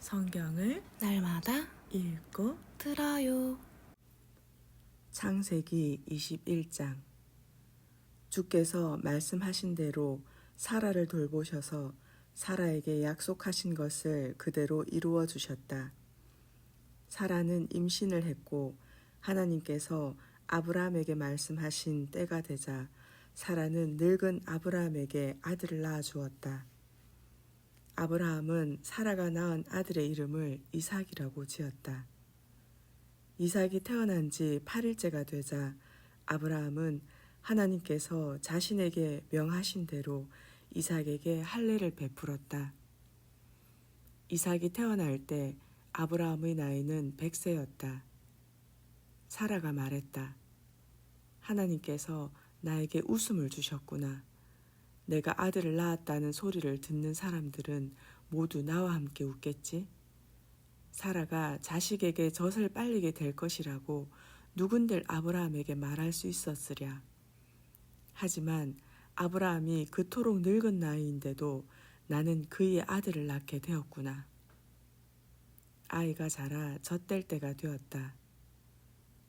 성경을 날마다 읽고 들어요. 창세기 21장. 주께서 말씀하신 대로 사라를 돌보셔서 사라에게 약속하신 것을 그대로 이루어 주셨다. 사라는 임신을 했고 하나님께서 아브라함에게 말씀하신 때가 되자 사라는 늙은 아브라함에게 아들을 낳아 주었다. 아브라함은 사라가 낳은 아들의 이름을 이삭이라고 지었다. 이삭이 태어난 지 8일째가 되자 아브라함은 하나님께서 자신에게 명하신 대로 이삭에게 할례를 베풀었다. 이삭이 태어날 때 아브라함의 나이는 100세였다. 사라가 말했다. 하나님께서 나에게 웃음을 주셨구나. 내가 아들을 낳았다는 소리를 듣는 사람들은 모두 나와 함께 웃겠지? 사라가 자식에게 젖을 빨리게 될 것이라고 누군들 아브라함에게 말할 수 있었으랴. 하지만 아브라함이 그토록 늙은 나이인데도 나는 그의 아들을 낳게 되었구나. 아이가 자라 젖될 때가 되었다.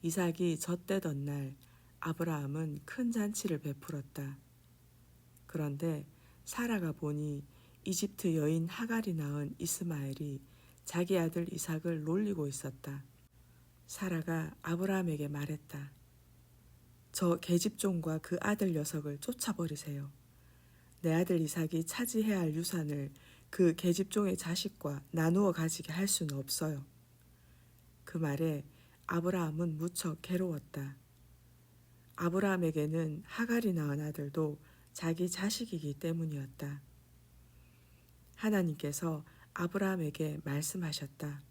이삭이 젖되던 날 아브라함은 큰 잔치를 베풀었다. 그런데 사라가 보니 이집트 여인 하갈이 낳은 이스마엘이 자기 아들 이삭을 놀리고 있었다. 사라가 아브라함에게 말했다. 저 계집종과 그 아들 녀석을 쫓아버리세요. 내 아들 이삭이 차지해야 할 유산을 그 계집종의 자식과 나누어 가지게 할 수는 없어요. 그 말에 아브라함은 무척 괴로웠다. 아브라함에게는 하갈이 낳은 아들도 자기 자식이기 때문이었다. 하나님께서 아브라함에게 말씀하셨다.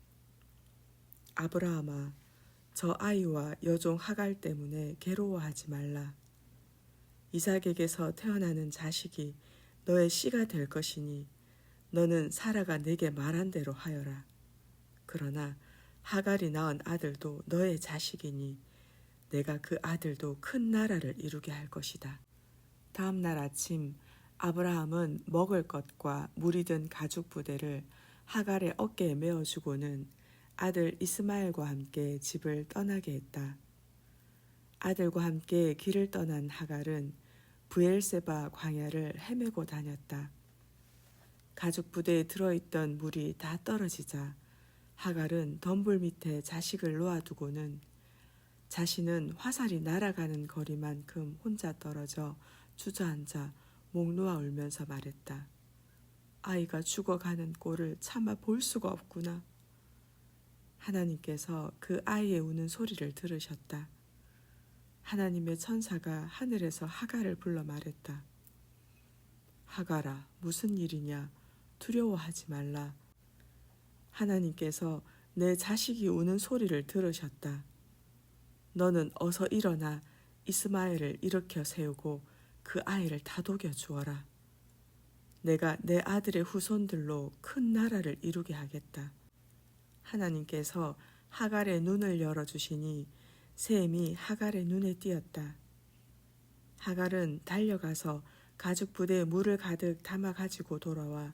아브라함아, 저 아이와 여종 하갈 때문에 괴로워하지 말라. 이삭에게서 태어나는 자식이 너의 씨가 될 것이니 너는 사라가 내게 말한 대로 하여라. 그러나 하갈이 낳은 아들도 너의 자식이니 내가 그 아들도 큰 나라를 이루게 할 것이다. 다음 날 아침 아브라함은 먹을 것과 물이 든 가죽 부대를 하갈의 어깨에 메어주고는 아들 이스마엘과 함께 집을 떠나게 했다. 아들과 함께 길을 떠난 하갈은 브엘세바 광야를 헤매고 다녔다. 가죽 부대에 들어있던 물이 다 떨어지자 하갈은 덤불 밑에 자식을 놓아두고는 자신은 화살이 날아가는 거리만큼 혼자 떨어져 주저앉아 목 놓아 울면서 말했다. 아이가 죽어가는 꼴을 차마 볼 수가 없구나. 하나님께서 그 아이의 우는 소리를 들으셨다. 하나님의 천사가 하늘에서 하갈을 불러 말했다. 하갈아, 무슨 일이냐? 두려워하지 말라. 하나님께서 내 자식이 우는 소리를 들으셨다. 너는 어서 일어나 이스마엘을 일으켜 세우고 그 아이를 다독여 주어라. 내가 내 아들의 후손들로 큰 나라를 이루게 하겠다. 하나님께서 하갈의 눈을 열어주시니 샘이 하갈의 눈에 띄었다. 하갈은 달려가서 가죽 부대에 물을 가득 담아 가지고 돌아와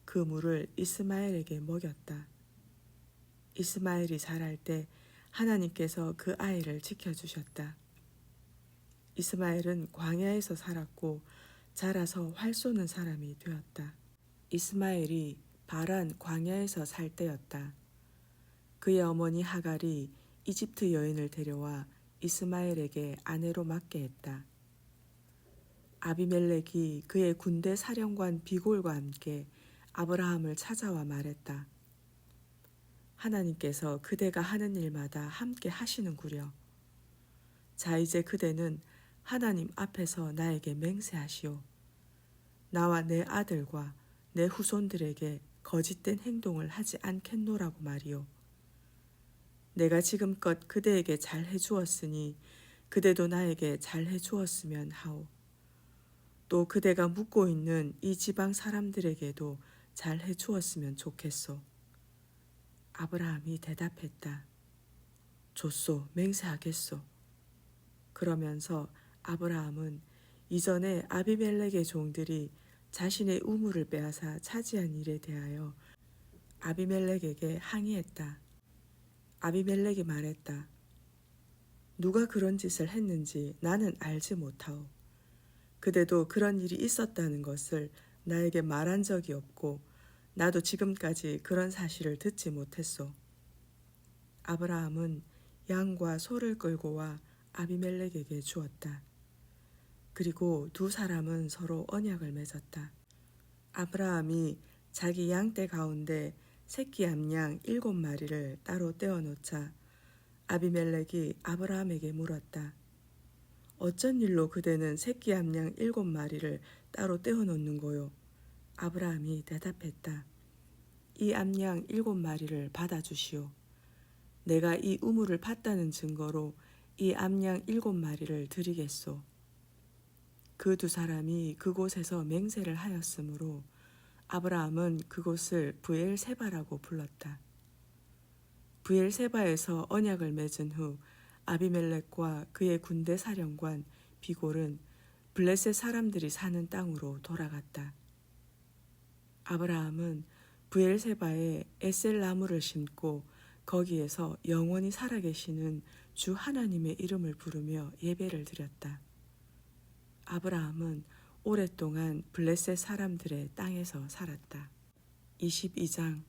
그 물을 이스마엘에게 먹였다. 이스마엘이 자랄 때 하나님께서 그 아이를 지켜주셨다. 이스마엘은 광야에서 살았고 자라서 활 쏘는 사람이 되었다. 이스마엘이 바란 광야에서 살 때였다. 그의 어머니 하갈이 이집트 여인을 데려와 이스마엘에게 아내로 맡게 했다. 아비멜렉이 그의 군대 사령관 비골과 함께 아브라함을 찾아와 말했다. 하나님께서 그대가 하는 일마다 함께 하시는구려. 자, 이제 그대는 하나님 앞에서 나에게 맹세하시오. 나와 내 아들과 내 후손들에게 거짓된 행동을 하지 않겠노라고 말이오. 내가 지금껏 그대에게 잘 해주었으니 그대도 나에게 잘 해주었으면 하오. 또 그대가 묵고 있는 이 지방 사람들에게도 잘 해주었으면 좋겠소. 아브라함이 대답했다. 좋소, 맹세하겠소. 그러면서 아브라함은 이전에 아비멜렉의 종들이 자신의 우물을 빼앗아 차지한 일에 대하여 아비멜렉에게 항의했다. 아비멜렉이 말했다. 누가 그런 짓을 했는지 나는 알지 못하오. 그대도 그런 일이 있었다는 것을 나에게 말한 적이 없고 나도 지금까지 그런 사실을 듣지 못했소. 아브라함은 양과 소를 끌고 와 아비멜렉에게 주었다. 그리고 두 사람은 서로 언약을 맺었다. 아브라함이 자기 양떼 가운데 새끼 암양 7마리를 따로 떼어놓자 아비멜렉이 아브라함에게 물었다. 어쩐 일로 그대는 새끼 암양 7마리를 따로 떼어놓는 거요? 아브라함이 대답했다. 이 암양 7마리를 받아주시오. 내가 이 우물을 팠다는 증거로 이 암양 7마리를 드리겠소. 그 두 사람이 그곳에서 맹세를 하였으므로 아브라함은 그곳을 브엘세바라고 불렀다. 브엘세바에서 언약을 맺은 후 아비멜렉과 그의 군대 사령관 비골은 블레셋 사람들이 사는 땅으로 돌아갔다. 아브라함은 브엘세바에 에셀 나무를 심고 거기에서 영원히 살아계시는 주 하나님의 이름을 부르며 예배를 드렸다. 아브라함은 오랫동안 블레셋 사람들의 땅에서 살았다. 22장.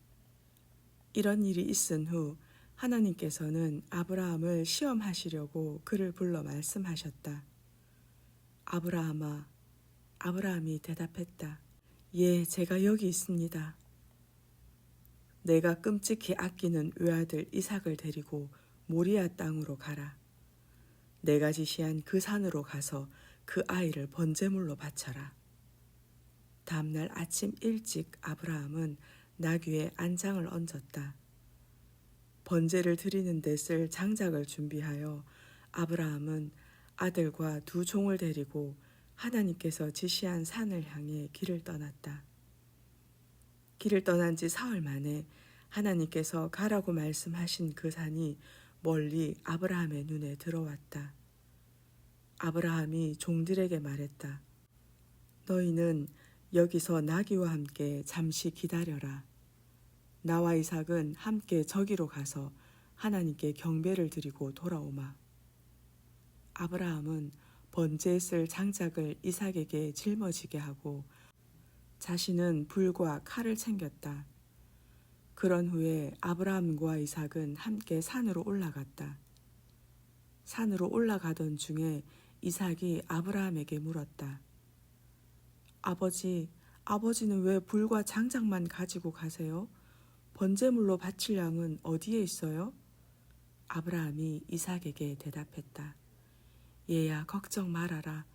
이런 일이 있은 후 하나님께서는 아브라함을 시험하시려고 그를 불러 말씀하셨다. 아브라함아. 아브라함이 대답했다. 예, 제가 여기 있습니다. 내가 끔찍히 아끼는 외아들 이삭을 데리고 모리아 땅으로 가라. 내가 지시한 그 산으로 가서 그 아이를 번제물로 바쳐라. 다음날 아침 일찍 아브라함은 나귀에 안장을 얹었다. 번제를 드리는 데 쓸 장작을 준비하여 아브라함은 아들과 두 종을 데리고 하나님께서 지시한 산을 향해 길을 떠났다. 길을 떠난 지 사흘 만에 하나님께서 가라고 말씀하신 그 산이 멀리 아브라함의 눈에 들어왔다. 아브라함이 종들에게 말했다. 너희는 여기서 나귀와 함께 잠시 기다려라. 나와 이삭은 함께 저기로 가서 하나님께 경배를 드리고 돌아오마. 아브라함은 번제에 쓸 장작을 이삭에게 짊어지게 하고 자신은 불과 칼을 챙겼다. 그런 후에 아브라함과 이삭은 함께 산으로 올라갔다. 산으로 올라가던 중에 이삭이 아브라함에게 물었다. 아버지는 왜 불과 장작만 가지고 가세요? 번제물로 바칠 양은 어디에 있어요? 아브라함이 이삭에게 대답했다. 얘야, 걱정 말아라.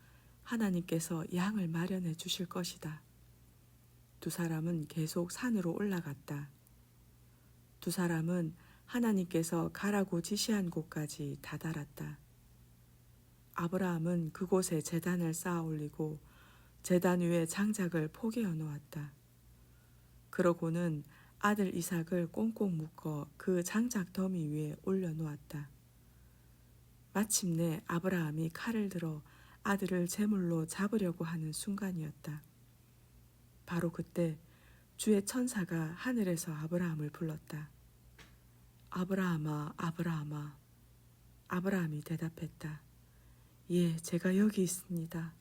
하나님께서 양을 마련해 주실 것이다. 두 사람은 계속 산으로 올라갔다. 두 사람은 하나님께서 가라고 지시한 곳까지 다다랐다. 아브라함은 그곳에 제단을 쌓아 올리고 제단 위에 장작을 포개어 놓았다. 그러고는 아들 이삭을 꽁꽁 묶어 그 장작 더미 위에 올려놓았다. 마침내 아브라함이 칼을 들어 아들을 제물로 잡으려고 하는 순간이었다. 바로 그때 주의 천사가 하늘에서 아브라함을 불렀다. 아브라함아, 아브라함아. 아브라함이 대답했다. 예, 제가 여기 있습니다.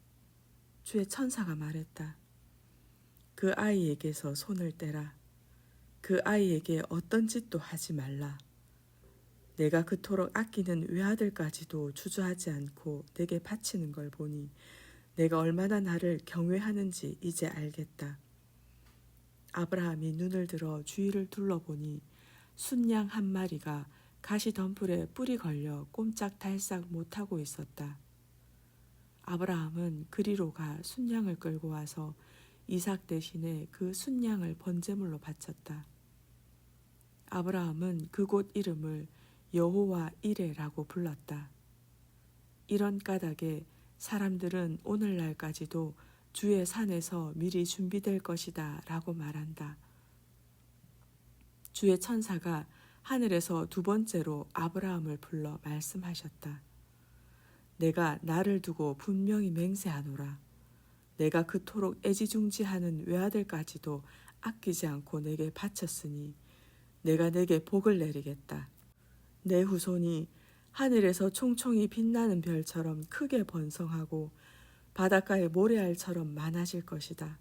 주의 천사가 말했다. 그 아이에게서 손을 떼라. 그 아이에게 어떤 짓도 하지 말라. 내가 그토록 아끼는 외아들까지도 주저하지 않고 내게 바치는 걸 보니 내가 얼마나 나를 경외하는지 이제 알겠다. 아브라함이 눈을 들어 주위를 둘러보니 순양 한 마리가 가시덤불에 뿔이 걸려 꼼짝달싹 못하고 있었다. 아브라함은 그리로 가 순양을 끌고 와서 이삭 대신에 그 순양을 번제물로 바쳤다. 아브라함은 그곳 이름을 여호와 이레라고 불렀다. 이런 까닭에 사람들은 오늘날까지도 주의 산에서 미리 준비될 것이다 라고 말한다. 주의 천사가 하늘에서 두 번째로 아브라함을 불러 말씀하셨다. 내가 나를 두고 분명히 맹세하노라. 내가 그토록 애지중지하는 외아들까지도 아끼지 않고 내게 바쳤으니 내가 내게 복을 내리겠다. 내 후손이 하늘에서 총총히 빛나는 별처럼 크게 번성하고 바닷가의 모래알처럼 많아질 것이다.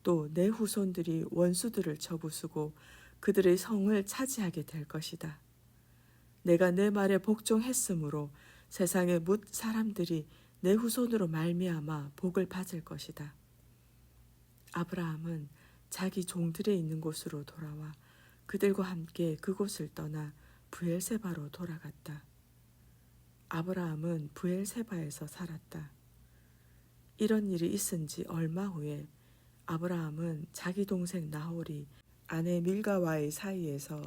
또 내 후손들이 원수들을 쳐부수고 그들의 성을 차지하게 될 것이다. 내가 내 말에 복종했으므로 세상의 뭇 사람들이 내 후손으로 말미암아 복을 받을 것이다. 아브라함은 자기 종들의 있는 곳으로 돌아와 그들과 함께 그곳을 떠나 브엘세바로 돌아갔다. 아브라함은 브엘세바에서 살았다. 이런 일이 있은 지 얼마 후에 아브라함은 자기 동생 나홀이 아내 밀가와의 사이에서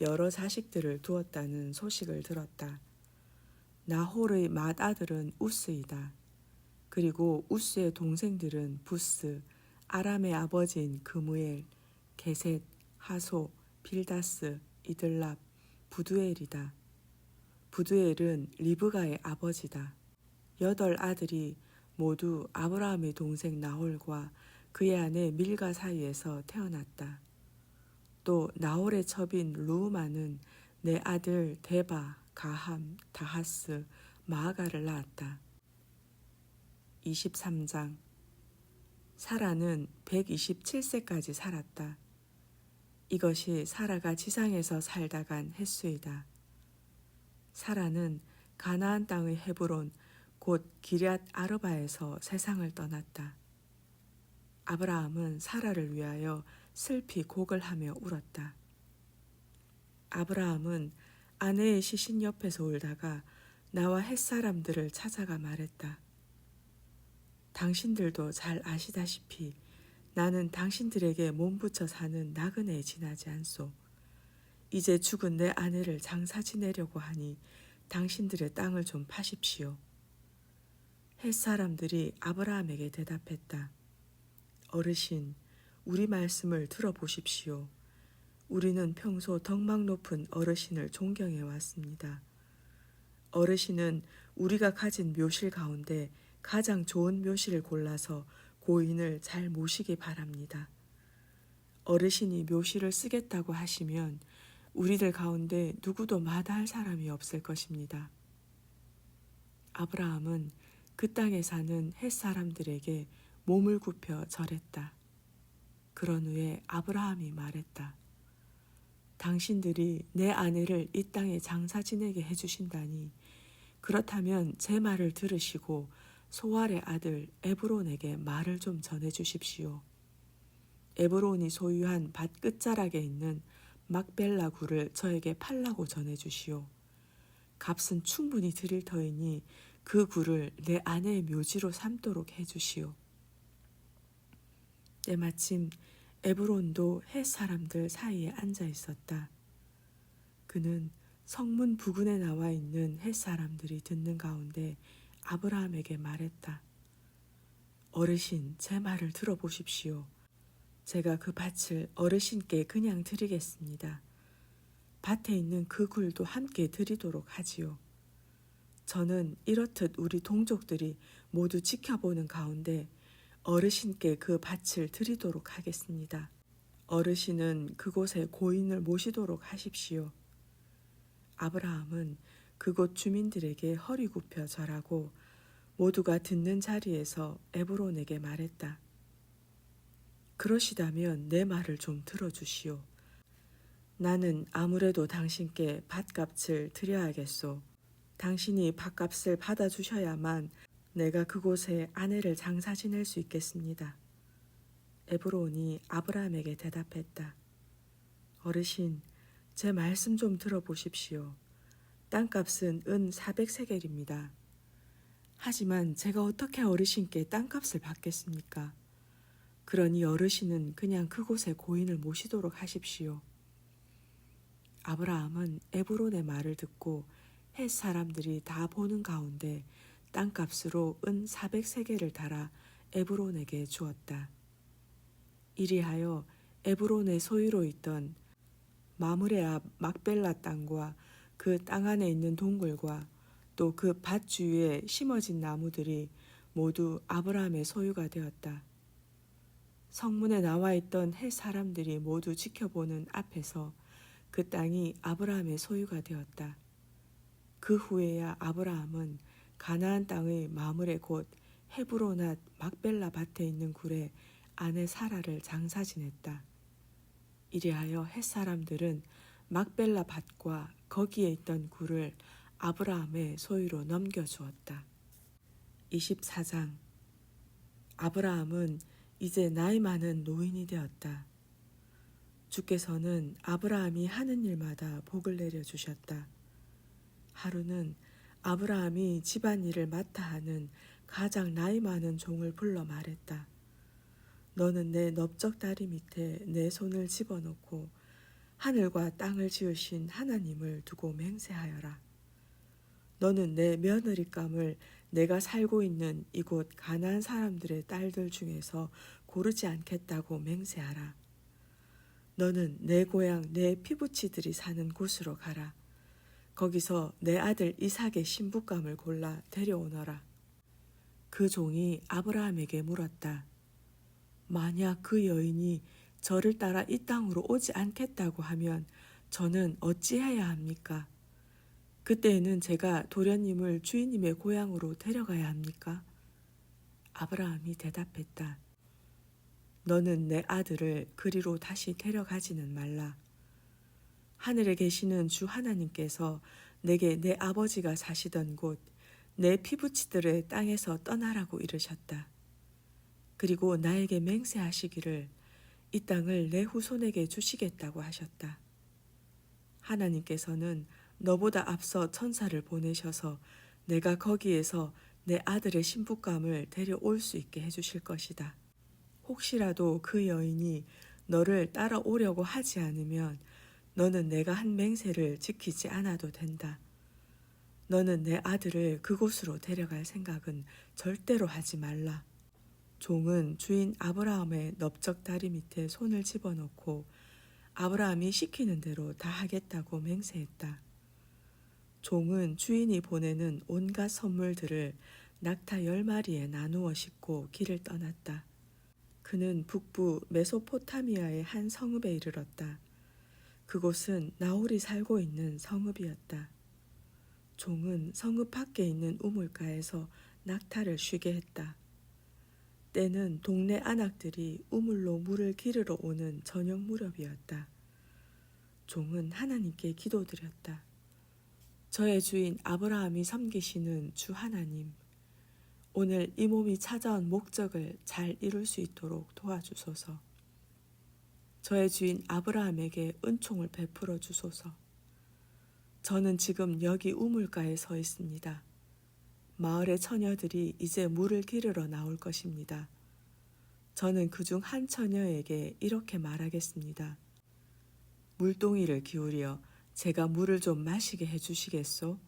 여러 자식들을 두었다는 소식을 들었다. 나홀의 맏아들은 우스이다. 그리고 우스의 동생들은 부스, 아람의 아버지인 그무엘, 게셋, 하소, 빌다스, 이들랍, 부두엘이다. 부두엘은 리브가의 아버지다. 8 아들이 모두 아브라함의 동생 나홀과 그의 아내 밀가 사이에서 태어났다. 또 나홀의 첩인 루우마는 내 아들 데바, 가함, 다하스, 마아가를 낳았다. 23장. 사라는 127세까지 살았다. 이것이 사라가 지상에서 살다 간 횟수이다. 사라는 가나안 땅의 헤브론 곧 기럇 아르바에서 세상을 떠났다. 아브라함은 사라를 위하여 슬피 곡을 하며 울었다. 아브라함은 아내의 시신 옆에서 울다가 나와 햇사람들을 찾아가 말했다. 당신들도 잘 아시다시피 나는 당신들에게 몸붙여 사는 나그네에 지나지 않소. 이제 죽은 내 아내를 장사 지내려고 하니 당신들의 땅을 좀 파십시오. 햇사람들이 아브라함에게 대답했다. 어르신, 우리 말씀을 들어보십시오. 우리는 평소 덕망 높은 어르신을 존경해 왔습니다. 어르신은 우리가 가진 묘실 가운데 가장 좋은 묘실을 골라서 고인을 잘 모시기 바랍니다. 어르신이 묘실을 쓰겠다고 하시면 우리들 가운데 누구도 마다할 사람이 없을 것입니다. 아브라함은 그 땅에 사는 헷 사람들에게 몸을 굽혀 절했다. 그런 후에 아브라함이 말했다. 당신들이 내 아내를 이 땅에 장사 지내게 해주신다니 그렇다면 제 말을 들으시고 소알의 아들 에브론에게 말을 좀 전해주십시오. 에브론이 소유한 밭 끝자락에 있는 막벨라 굴을 저에게 팔라고 전해주시오. 값은 충분히 드릴 터이니 그 굴을 내 아내의 묘지로 삼도록 해주시오. 때마침 에브론도 헷 사람들 사이에 앉아 있었다. 그는 성문 부근에 나와 있는 헷 사람들이 듣는 가운데 아브라함에게 말했다. 어르신, 제 말을 들어보십시오. 제가 그 밭을 어르신께 그냥 드리겠습니다. 밭에 있는 그 굴도 함께 드리도록 하지요. 저는 이렇듯 우리 동족들이 모두 지켜보는 가운데 어르신께 그 밭을 드리도록 하겠습니다. 어르신은 그곳에 고인을 모시도록 하십시오. 아브라함은 그곳 주민들에게 허리 굽혀 절하고 모두가 듣는 자리에서 에브론에게 말했다. 그러시다면 내 말을 좀 들어주시오. 나는 아무래도 당신께 밭값을 드려야겠소. 당신이 밭값을 받아주셔야만 내가 그곳에 아내를 장사 지낼 수 있겠습니다. 에브론이 아브라함에게 대답했다. 어르신, 제 말씀 좀 들어보십시오. 땅값은 은 400세겔입니다. 하지만 제가 어떻게 어르신께 땅값을 받겠습니까? 그러니 어르신은 그냥 그곳에 고인을 모시도록 하십시오. 아브라함은 에브론의 말을 듣고 헷 사람들이 다 보는 가운데 땅값으로 은 400세겔을 달아 에브론에게 주었다. 이리하여 에브론의 소유로 있던 마므레 앞 막벨라 땅과 그 땅 안에 있는 동굴과 또 그 밭 주위에 심어진 나무들이 모두 아브라함의 소유가 되었다. 성문에 나와 있던 헷 사람들이 모두 지켜보는 앞에서 그 땅이 아브라함의 소유가 되었다. 그 후에야 아브라함은 가나안 땅의 마므레 곧 헤브로낫 막벨라 밭에 있는 굴에 아내 사라를 장사 지냈다. 이리하여 헷사람들은 막벨라 밭과 거기에 있던 굴을 아브라함의 소유로 넘겨주었다. 24장. 아브라함은 이제 나이 많은 노인이 되었다. 주께서는 아브라함이 하는 일마다 복을 내려주셨다. 하루는 아브라함이 집안일을 맡아 하는 가장 나이 많은 종을 불러 말했다. 너는 내 넓적 다리 밑에 내 손을 집어넣고 하늘과 땅을 지으신 하나님을 두고 맹세하여라. 너는 내 며느리감을 내가 살고 있는 이곳 가나안 사람들의 딸들 중에서 고르지 않겠다고 맹세하라. 너는 내 고향 내 피부치들이 사는 곳으로 가라. 거기서 내 아들 이삭의 신부감을 골라 데려오너라. 그 종이 아브라함에게 물었다. 만약 그 여인이 저를 따라 이 땅으로 오지 않겠다고 하면 저는 어찌해야 합니까? 그때에는 제가 도련님을 주인님의 고향으로 데려가야 합니까? 아브라함이 대답했다. 너는 내 아들을 그리로 다시 데려가지는 말라. 하늘에 계시는 주 하나님께서 내게 내 아버지가 사시던 곳 내 피부치들의 땅에서 떠나라고 이르셨다. 그리고 나에게 맹세하시기를 이 땅을 내 후손에게 주시겠다고 하셨다. 하나님께서는 너보다 앞서 천사를 보내셔서 내가 거기에서 내 아들의 신부감을 데려올 수 있게 해주실 것이다. 혹시라도 그 여인이 너를 따라오려고 하지 않으면 너는 내가 한 맹세를 지키지 않아도 된다. 너는 내 아들을 그곳으로 데려갈 생각은 절대로 하지 말라. 종은 주인 아브라함의 넓적 다리 밑에 손을 집어넣고 아브라함이 시키는 대로 다 하겠다고 맹세했다. 종은 주인이 보내는 온갖 선물들을 낙타 10마리에 나누어 싣고 길을 떠났다. 그는 북부 메소포타미아의 한 성읍에 이르렀다. 그곳은 나홀이 살고 있는 성읍이었다. 종은 성읍 밖에 있는 우물가에서 낙타를 쉬게 했다. 때는 동네 안악들이 우물로 물을 기르러 오는 저녁 무렵이었다. 종은 하나님께 기도드렸다. 저의 주인 아브라함이 섬기시는 주 하나님, 오늘 이 몸이 찾아온 목적을 잘 이룰 수 있도록 도와주소서. 저의 주인 아브라함에게 은총을 베풀어 주소서. 저는 지금 여기 우물가에 서 있습니다. 마을의 처녀들이 이제 물을 기르러 나올 것입니다. 저는 그중 한 처녀에게 이렇게 말하겠습니다. 물동이를 기울여 제가 물을 좀 마시게 해주시겠소?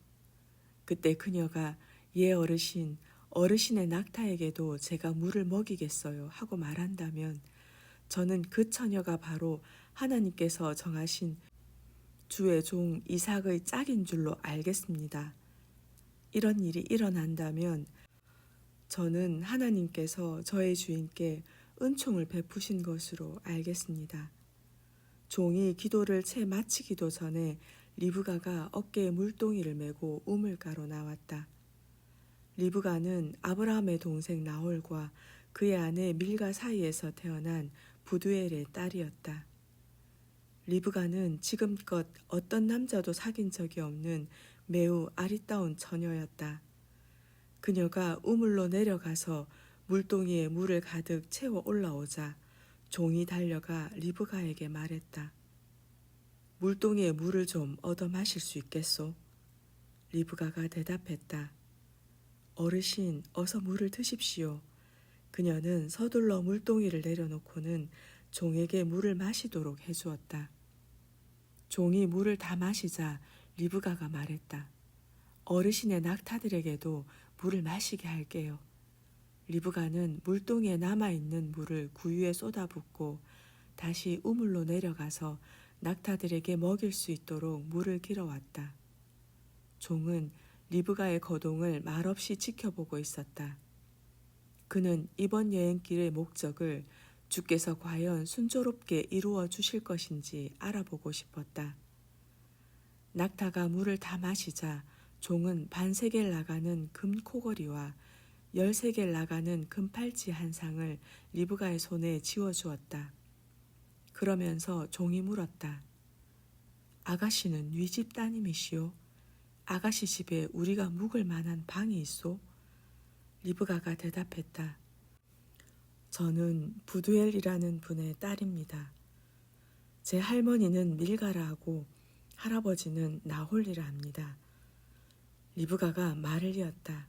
그때 그녀가 예 어르신, 어르신의 낙타에게도 제가 물을 먹이겠어요 하고 말한다면 저는 그 처녀가 바로 하나님께서 정하신 주의 종 이삭의 짝인 줄로 알겠습니다. 이런 일이 일어난다면 저는 하나님께서 저의 주인께 은총을 베푸신 것으로 알겠습니다. 종이 기도를 채 마치기도 전에 리브가가 어깨에 물동이를 메고 우물가로 나왔다. 리브가는 아브라함의 동생 나홀과 그의 아내 밀가 사이에서 태어난 부두엘의 딸이었다. 리브가는 지금껏 어떤 남자도 사귄 적이 없는 매우 아리따운 처녀였다. 그녀가 우물로 내려가서 물동이에 물을 가득 채워 올라오자 종이 달려가 리브가에게 말했다. 물동이에 물을 좀 얻어 마실 수 있겠소? 리브가가 대답했다. 어르신, 어서 물을 드십시오. 그녀는 서둘러 물동이를 내려놓고는 종에게 물을 마시도록 해주었다. 종이 물을 다 마시자 리브가가 말했다. 어르신의 낙타들에게도 물을 마시게 할게요. 리브가는 물동이에 남아있는 물을 구유에 쏟아붓고 다시 우물로 내려가서 낙타들에게 먹일 수 있도록 물을 길어왔다. 종은 리브가의 거동을 말없이 지켜보고 있었다. 그는 이번 여행길의 목적을 주께서 과연 순조롭게 이루어 주실 것인지 알아보고 싶었다. 낙타가 물을 다 마시자 종은 반세겔 나가는 금 코걸이와 13개 나가는 금팔찌 한 상을 리브가의 손에 지워주었다. 그러면서 종이 물었다. 아가씨는 네 집 따님이시오? 아가씨 집에 우리가 묵을 만한 방이 있소? 리브가가 대답했다. 저는 부두엘이라는 분의 딸입니다. 제 할머니는 밀가라 하고 할아버지는 나홀리라 합니다. 리브가가 말을 이었다.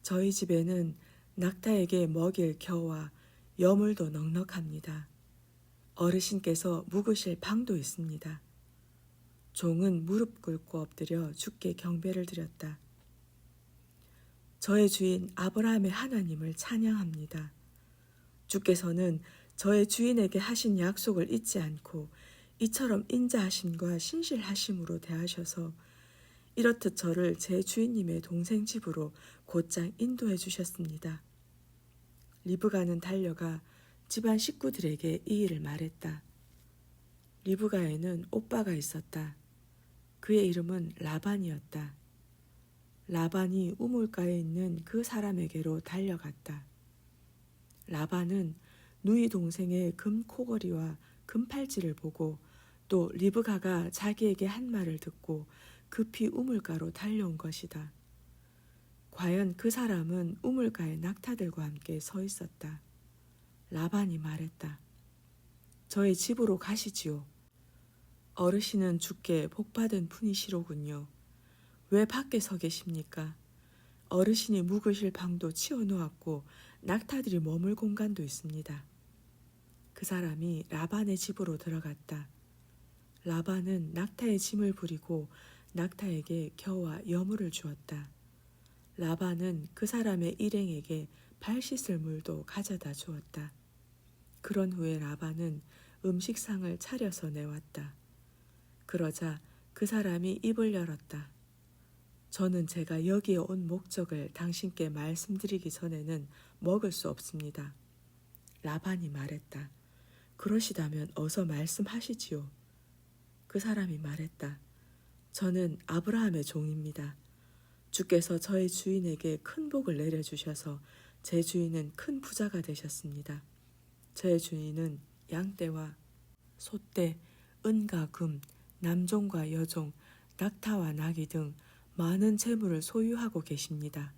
저희 집에는 낙타에게 먹일 겨와 여물도 넉넉합니다. 어르신께서 묵으실 방도 있습니다. 종은 무릎 꿇고 엎드려 주께 경배를 드렸다. 저의 주인 아브라함의 하나님을 찬양합니다. 주께서는 저의 주인에게 하신 약속을 잊지 않고 이처럼 인자하심과 신실하심으로 대하셔서 이렇듯 저를 제 주인님의 동생 집으로 곧장 인도해 주셨습니다. 리브가는 달려가 집안 식구들에게 이 일을 말했다. 리브가에는 오빠가 있었다. 그의 이름은 라반이었다. 라반이 우물가에 있는 그 사람에게로 달려갔다. 라반은 누이 동생의 금 코걸이와 금 팔찌를 보고 또 리브가가 자기에게 한 말을 듣고 급히 우물가로 달려온 것이다. 과연 그 사람은 우물가에 낙타들과 함께 서 있었다. 라반이 말했다. 저희 집으로 가시지요. 어르신은 주께 복받은 분이시로군요. 왜 밖에 서 계십니까? 어르신이 묵으실 방도 치워놓았고 낙타들이 머물 공간도 있습니다. 그 사람이 라반의 집으로 들어갔다. 라반은 낙타의 짐을 부리고 낙타에게 겨와 여물을 주었다. 라반은 그 사람의 일행에게 발 씻을 물도 가져다 주었다. 그런 후에 라반은 음식상을 차려서 내왔다. 그러자 그 사람이 입을 열었다. 저는 제가 여기에 온 목적을 당신께 말씀드리기 전에는 먹을 수 없습니다. 라반이 말했다. 그러시다면 어서 말씀하시지요. 그 사람이 말했다. 저는 아브라함의 종입니다. 주께서 저의 주인에게 큰 복을 내려주셔서 제 주인은 큰 부자가 되셨습니다. 저의 주인은 양떼와 소떼, 은과 금, 남종과 여종, 낙타와 나귀 등 많은 재물을 소유하고 계십니다.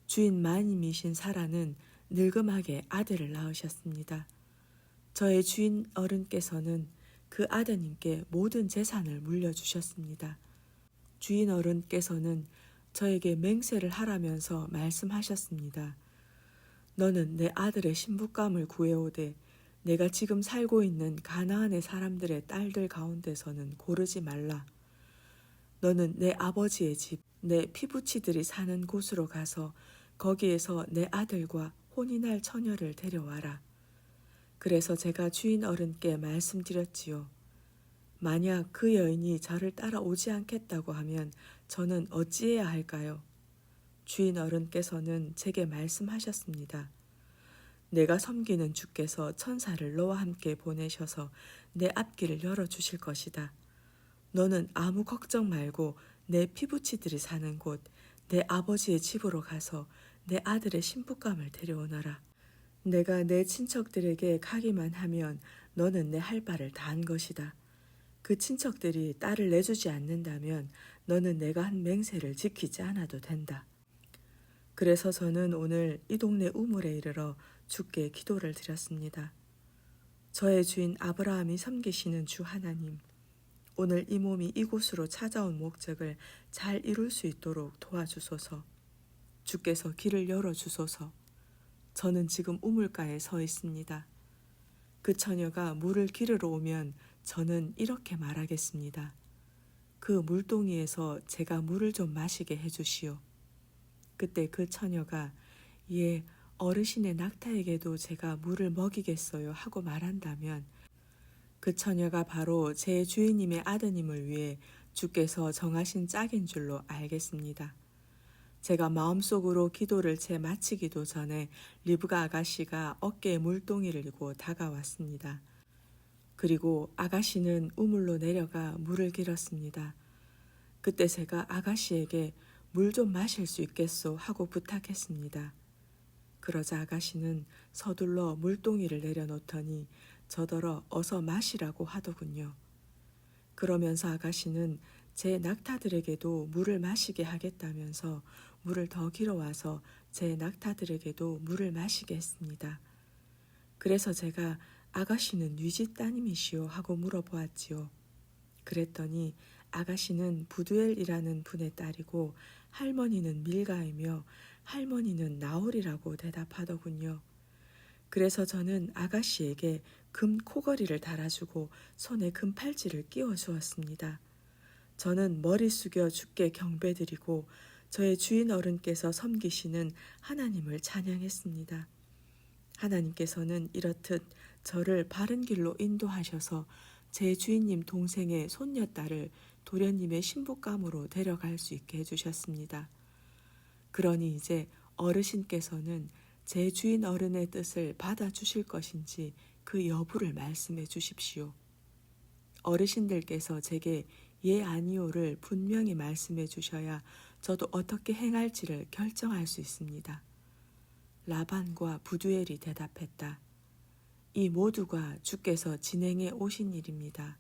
주인 마님이신 사라는 늙음하게 아들을 낳으셨습니다. 저의 주인 어른께서는 그 아드님께 모든 재산을 물려주셨습니다. 주인 어른께서는 저에게 맹세를 하라면서 말씀하셨습니다. 너는 내 아들의 신부감을 구해오되 내가 지금 살고 있는 가나안의 사람들의 딸들 가운데서는 고르지 말라. 너는 내 아버지의 집, 내 피부치들이 사는 곳으로 가서 거기에서 내 아들과 혼인할 처녀를 데려와라. 그래서 제가 주인 어른께 말씀드렸지요. 만약 그 여인이 저를 따라오지 않겠다고 하면 저는 어찌해야 할까요? 주인 어른께서는 제게 말씀하셨습니다. 내가 섬기는 주께서 천사를 너와 함께 보내셔서 내 앞길을 열어주실 것이다. 너는 아무 걱정 말고 내 피부치들이 사는 곳, 내 아버지의 집으로 가서 내 아들의 신부감을 데려오너라. 내가 내 친척들에게 가기만 하면 너는 내 할 바를 다 한 것이다. 그 친척들이 딸을 내주지 않는다면 너는 내가 한 맹세를 지키지 않아도 된다. 그래서 저는 오늘 이 동네 우물에 이르러 주께 기도를 드렸습니다. 저의 주인 아브라함이 섬기시는 주 하나님, 오늘 이 몸이 이곳으로 찾아온 목적을 잘 이룰 수 있도록 도와주소서. 주께서 길을 열어주소서. 저는 지금 우물가에 서 있습니다. 그 처녀가 물을 기르러 오면 저는 이렇게 말하겠습니다. 그 물동이에서 제가 물을 좀 마시게 해주시오. 그때 그 처녀가 예, 어르신의 낙타에게도 제가 물을 먹이겠어요 하고 말한다면 그 처녀가 바로 제 주인님의 아드님을 위해 주께서 정하신 짝인 줄로 알겠습니다. 제가 마음속으로 기도를 채 마치기도 전에 리브가 아가씨가 어깨에 물동이를 이고 다가왔습니다. 그리고 아가씨는 우물로 내려가 물을 길었습니다. 그때 제가 아가씨에게 물 좀 마실 수 있겠소 하고 부탁했습니다. 그러자 아가씨는 서둘러 물동이를 내려놓더니 저더러 어서 마시라고 하더군요. 그러면서 아가씨는 제 낙타들에게도 물을 마시게 하겠다면서 물을 더 길어와서 제 낙타들에게도 물을 마시게 했습니다. 그래서 제가 아가씨는 뉘집 따님이시오 하고 물어보았지요. 그랬더니 아가씨는 부두엘이라는 분의 딸이고 할머니는 밀가이며 할머니는 나홀이라고 대답하더군요. 그래서 저는 아가씨에게 금 코걸이를 달아주고 손에 금 팔찌를 끼워 주었습니다. 저는 머리 숙여 주께 경배드리고 저의 주인 어른께서 섬기시는 하나님을 찬양했습니다. 하나님께서는 이렇듯 저를 바른 길로 인도하셔서 제 주인님 동생의 손녀딸을 도련님의 신부감으로 데려갈 수 있게 해주셨습니다. 그러니 이제 어르신께서는 제 주인 어른의 뜻을 받아주실 것인지 그 여부를 말씀해 주십시오. 어르신들께서 제게 예 아니오를 분명히 말씀해 주셔야 저도 어떻게 행할지를 결정할 수 있습니다. 라반과 부두엘이 대답했다. 이 모두가 주께서 진행해 오신 일입니다.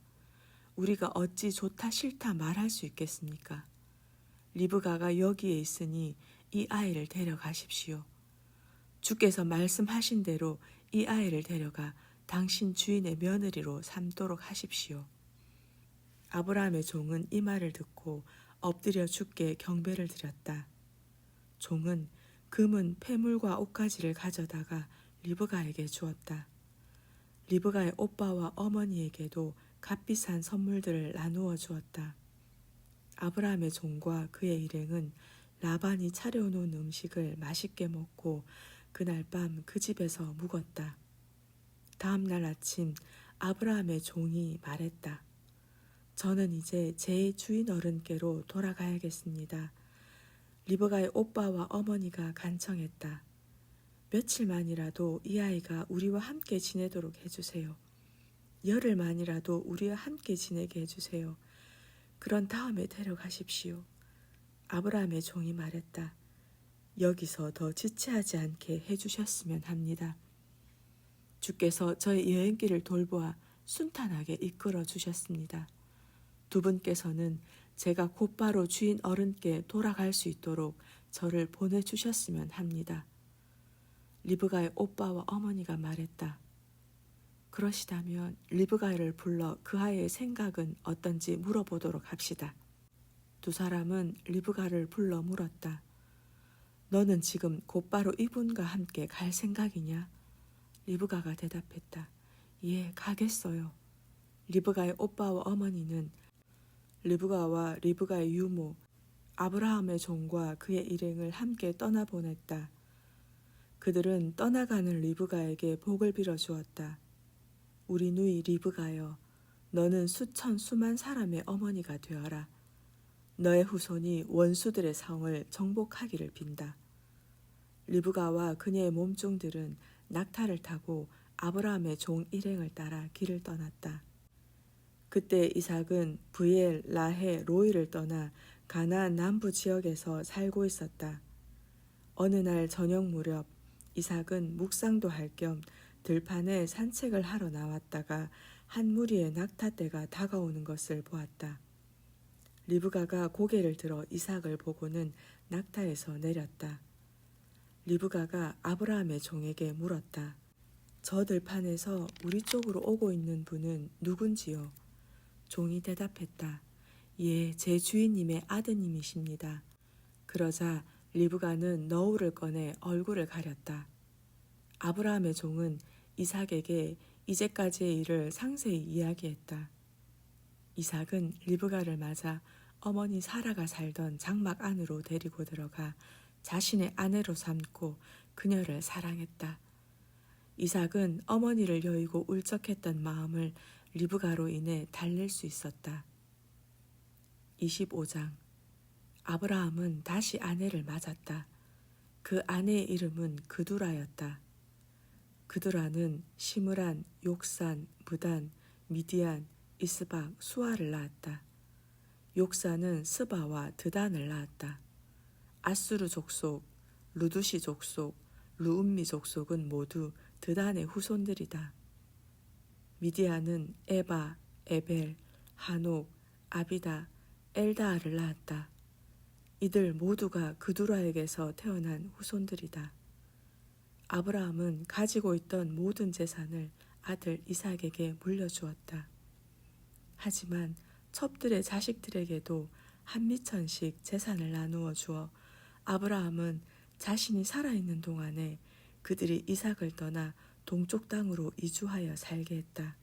우리가 어찌 좋다 싫다 말할 수 있겠습니까? 리브가가 여기에 있으니 이 아이를 데려가십시오. 주께서 말씀하신 대로 이 아이를 데려가 당신 주인의 며느리로 삼도록 하십시오. 아브라함의 종은 이 말을 듣고 엎드려 주께 경배를 드렸다. 종은 금은 폐물과 옷가지를 가져다가 리브가에게 주었다. 리브가의 오빠와 어머니에게도 값비싼 선물들을 나누어 주었다. 아브라함의 종과 그의 일행은 라반이 차려놓은 음식을 맛있게 먹고 그날 밤 그 집에서 묵었다. 다음 날 아침 아브라함의 종이 말했다. 저는 이제 제 주인 어른께로 돌아가야겠습니다. 리브가의 오빠와 어머니가 간청했다. 며칠만이라도 이 아이가 우리와 함께 지내도록 해주세요. 열흘만이라도 우리와 함께 지내게 해주세요. 그런 다음에 데려가십시오. 아브라함의 종이 말했다. 여기서 더 지체하지 않게 해주셨으면 합니다. 주께서 저의 여행길을 돌보아 순탄하게 이끌어 주셨습니다. 두 분께서는 제가 곧바로 주인 어른께 돌아갈 수 있도록 저를 보내주셨으면 합니다. 리브가의 오빠와 어머니가 말했다. 그러시다면 리브가를 불러 그 아이의 생각은 어떤지 물어보도록 합시다. 두 사람은 리브가를 불러 물었다. 너는 지금 곧바로 이분과 함께 갈 생각이냐? 리브가가 대답했다. 예, 가겠어요. 리브가의 오빠와 어머니는 리브가와 리브가의 유모, 아브라함의 종과 그의 일행을 함께 떠나보냈다. 그들은 떠나가는 리브가에게 복을 빌어주었다. 우리 누이 리브가여, 너는 수천 수만 사람의 어머니가 되어라. 너의 후손이 원수들의 성을 정복하기를 빈다. 리브가와 그녀의 몸종들은 낙타를 타고 아브라함의 종 일행을 따라 길을 떠났다. 그때 이삭은 브이엘, 라헤, 로이를 떠나 가나안 남부 지역에서 살고 있었다. 어느 날 저녁 무렵 이삭은 묵상도 할 겸 들판에 산책을 하러 나왔다가 한 무리의 낙타떼가 다가오는 것을 보았다. 리브가가 고개를 들어 이삭을 보고는 낙타에서 내렸다. 리브가가 아브라함의 종에게 물었다. 저 들판에서 우리 쪽으로 오고 있는 분은 누군지요? 종이 대답했다. 예, 제 주인님의 아드님이십니다. 그러자 리브가는 너울을 꺼내 얼굴을 가렸다. 아브라함의 종은 이삭에게 이제까지의 일을 상세히 이야기했다. 이삭은 리브가를 맞아 어머니 사라가 살던 장막 안으로 데리고 들어가 자신의 아내로 삼고 그녀를 사랑했다. 이삭은 어머니를 여의고 울적했던 마음을 리브가로 인해 달랠 수 있었다. 25장. 아브라함은 다시 아내를 맞았다. 그 아내의 이름은 그두라였다. 그두라는 시므란, 욕산, 무단, 미디안, 이스박, 수아를 낳았다. 욕사는 스바와 드단을 낳았다. 아수르 족속, 루두시 족속, 루음미 족속은 모두 드단의 후손들이다. 미디안은 에바, 에벨, 하녹, 아비다, 엘다아를 낳았다. 이들 모두가 그두라에게서 태어난 후손들이다. 아브라함은 가지고 있던 모든 재산을 아들 이삭에게 물려주었다. 하지만 첩들의 자식들에게도 한 미천씩 재산을 나누어 주어 아브라함은 자신이 살아있는 동안에 그들이 이삭을 떠나 동쪽 땅으로 이주하여 살게 했다.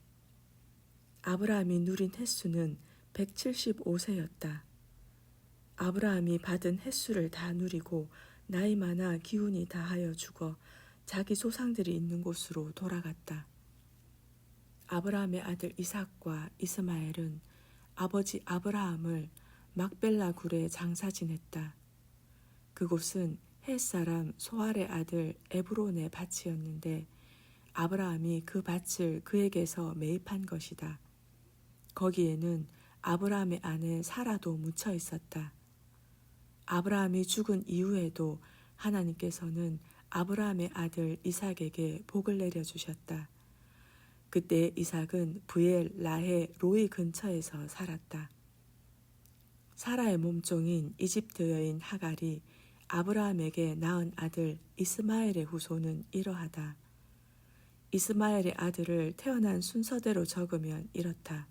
아브라함이 누린 횟수는 175세였다. 아브라함이 받은 횟수를 다 누리고 나이 많아 기운이 다하여 죽어 자기 조상들이 있는 곳으로 돌아갔다. 아브라함의 아들 이삭과 이스마엘은 아버지 아브라함을 막벨라 굴에 장사 지냈다. 그곳은 헷사람 소알의 아들 에브론의 밭이었는데 아브라함이 그 밭을 그에게서 매입한 것이다. 거기에는 아브라함의 아내 사라도 묻혀 있었다. 아브라함이 죽은 이후에도 하나님께서는 아브라함의 아들 이삭에게 복을 내려주셨다. 그때 이삭은 브엘 라헤 로이 근처에서 살았다. 사라의 몸종인 이집트 여인 하갈이 아브라함에게 낳은 아들 이스마엘의 후손은 이러하다. 이스마엘의 아들을 태어난 순서대로 적으면 이렇다.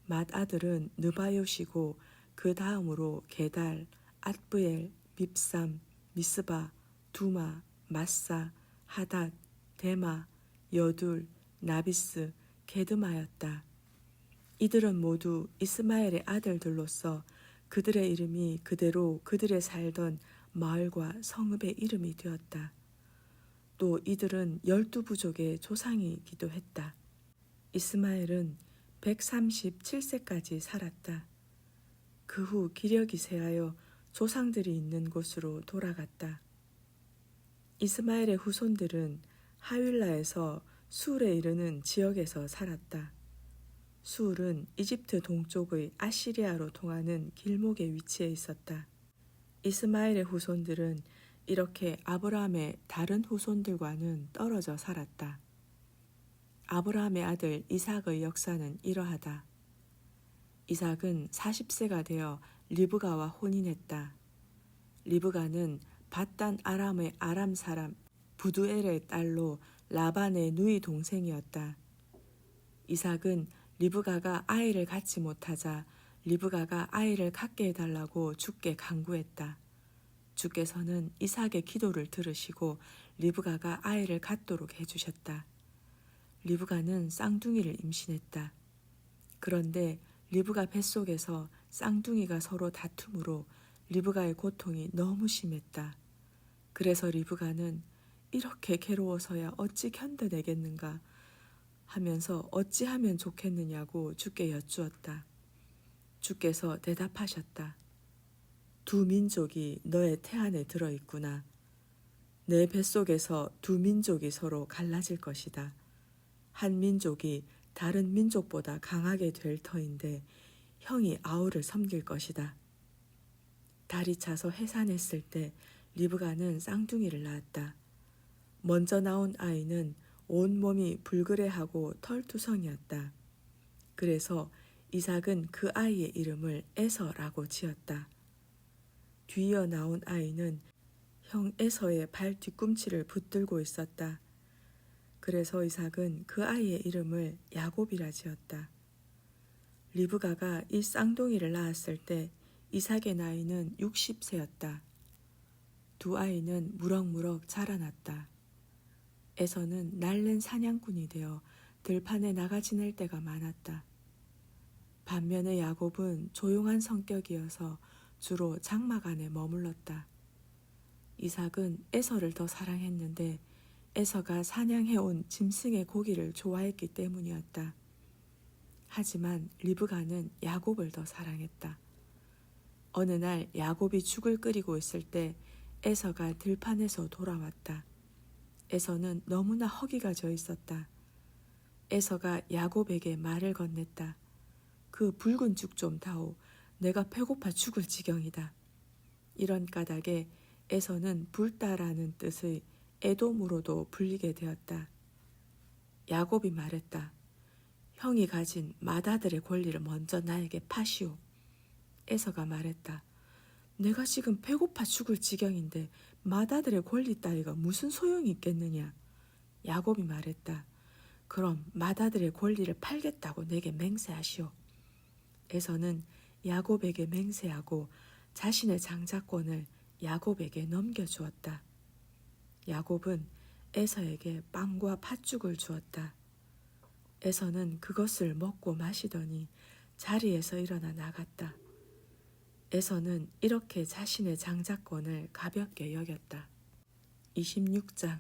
맏아들은 느바요시고 그 다음으로 게달, 앗브엘, 밉삼, 미스바, 두마, 마사, 하닷, 데마, 여둘, 나비스, 게드마였다. 이들은 모두 이스마엘의 아들들로서 그들의 이름이 그대로 그들의 살던 마을과 성읍의 이름이 되었다. 또 이들은 12부족의 조상이기도 했다. 이스마엘은 137세까지 살았다. 그 후 기력이 쇠하여 조상들이 있는 곳으로 돌아갔다. 이스마엘의 후손들은 하윌라에서 수울에 이르는 지역에서 살았다. 수울은 이집트 동쪽의 아시리아로 통하는 길목에 위치해 있었다. 이스마엘의 후손들은 이렇게 아브라함의 다른 후손들과는 떨어져 살았다. 아브라함의 아들 이삭의 역사는 이러하다. 이삭은 40세가 되어 리브가와 혼인했다. 리브가는 밧단 아람의 아람 사람 부두엘의 딸로 라반의 누이 동생이었다. 이삭은 리브가가 아이를 갖지 못하자 리브가가 아이를 갖게 해달라고 주께 간구했다. 주께서는 이삭의 기도를 들으시고 리브가가 아이를 갖도록 해주셨다. 리브가는 쌍둥이를 임신했다. 그런데 리브가 뱃속에서 쌍둥이가 서로 다툼으로 리브가의 고통이 너무 심했다. 그래서 리브가는 이렇게 괴로워서야 어찌 견뎌내겠는가 하면서 어찌하면 좋겠느냐고 주께 여쭈었다. 주께서 대답하셨다. 두 민족이 너의 태 안에 들어있구나. 내 뱃속에서 두 민족이 서로 갈라질 것이다. 한 민족이 다른 민족보다 강하게 될 터인데 형이 아우를 섬길 것이다. 달이 차서 해산했을 때 리브가는 쌍둥이를 낳았다. 먼저 나온 아이는 온몸이 불그레하고 털투성이었다. 그래서 이삭은 그 아이의 이름을 에서라고 지었다. 뒤이어 나온 아이는 형 에서의 발 뒤꿈치를 붙들고 있었다. 그래서 이삭은 그 아이의 이름을 야곱이라 지었다. 리브가가 이 쌍둥이를 낳았을 때 이삭의 나이는 60세였다. 두 아이는 무럭무럭 자라났다. 에서는 날랜 사냥꾼이 되어 들판에 나가 지낼 때가 많았다. 반면에 야곱은 조용한 성격이어서 주로 장막 안에 머물렀다. 이삭은 에서를 더 사랑했는데 에서가 사냥해온 짐승의 고기를 좋아했기 때문이었다. 하지만 리브가는 야곱을 더 사랑했다. 어느 날 야곱이 죽을 끓이고 있을 때 에서가 들판에서 돌아왔다. 에서는 너무나 허기가 져 있었다. 에서가 야곱에게 말을 건넸다. 그 붉은 죽 좀 다오. 내가 배고파 죽을 지경이다. 이런 까닭에 에서는 불다라는 뜻의 에돔으로도 불리게 되었다. 야곱이 말했다. 형이 가진 맏아들의 권리를 먼저 나에게 파시오. 에서가 말했다. 내가 지금 배고파 죽을 지경인데 맏아들의 권리 따위가 무슨 소용이 있겠느냐. 야곱이 말했다. 그럼 맏아들의 권리를 팔겠다고 내게 맹세하시오. 에서는 야곱에게 맹세하고 자신의 장자권을 야곱에게 넘겨주었다. 야곱은 에서에게 빵과 팥죽을 주었다. 에서는 그것을 먹고 마시더니 자리에서 일어나 나갔다. 에서는 이렇게 자신의 장자권을 가볍게 여겼다. 26장.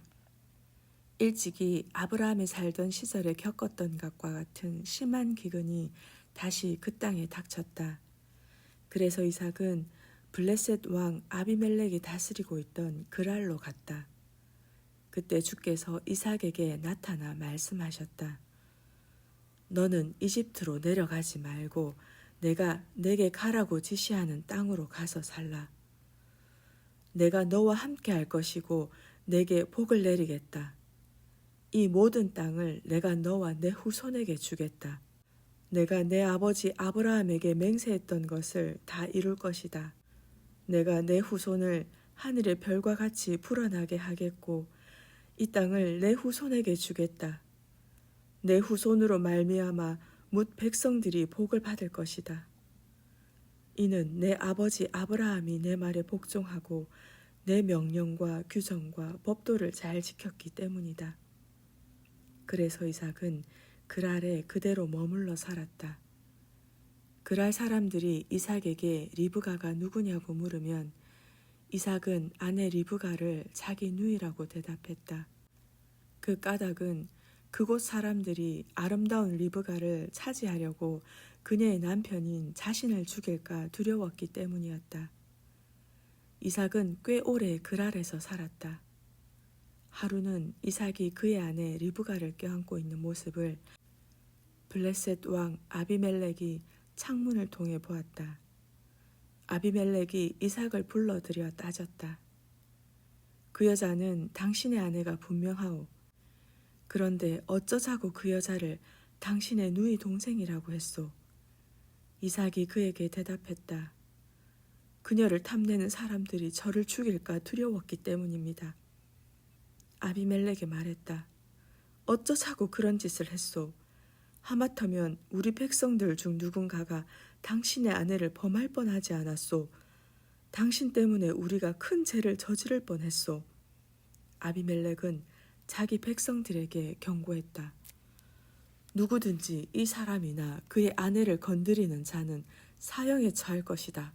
일찍이 아브라함이 살던 시절에 겪었던 것과 같은 심한 기근이 다시 그 땅에 닥쳤다. 그래서 이삭은 블레셋 왕 아비멜렉이 다스리고 있던 그랄로 갔다. 그때 주께서 이삭에게 나타나 말씀하셨다. 너는 이집트로 내려가지 말고 내가 내게 가라고 지시하는 땅으로 가서 살라. 내가 너와 함께 할 것이고 내게 복을 내리겠다. 이 모든 땅을 내가 너와 내 후손에게 주겠다. 내가 내 아버지 아브라함에게 맹세했던 것을 다 이룰 것이다. 내가 내 후손을 하늘의 별과 같이 불어나게 하겠고 이 땅을 내 후손에게 주겠다. 내 후손으로 말미암아 뭇 백성들이 복을 받을 것이다. 이는 내 아버지 아브라함이 내 말에 복종하고 내 명령과 규정과 법도를 잘 지켰기 때문이다. 그래서 이삭은 그랄에 그대로 머물러 살았다. 그랄 사람들이 이삭에게 리브가가 누구냐고 물으면 이삭은 아내 리브가를 자기 누이라고 대답했다. 그 까닭은 그곳 사람들이 아름다운 리브가를 차지하려고 그녀의 남편인 자신을 죽일까 두려웠기 때문이었다. 이삭은 꽤 오래 그랄에서 살았다. 하루는 이삭이 그의 아내 리브가를 껴안고 있는 모습을 블레셋 왕 아비멜렉이 창문을 통해 보았다. 아비멜렉이 이삭을 불러들여 따졌다. 그 여자는 당신의 아내가 분명하오. 그런데 어쩌자고 그 여자를 당신의 누이 동생이라고 했소. 이삭이 그에게 대답했다. 그녀를 탐내는 사람들이 저를 죽일까 두려웠기 때문입니다. 아비멜렉이 말했다. 어쩌자고 그런 짓을 했소. 하마터면 우리 백성들 중 누군가가 당신의 아내를 범할 뻔하지 않았소. 당신 때문에 우리가 큰 죄를 저지를 뻔했소. 아비멜렉은 자기 백성들에게 경고했다. 누구든지 이 사람이나 그의 아내를 건드리는 자는 사형에 처할 것이다.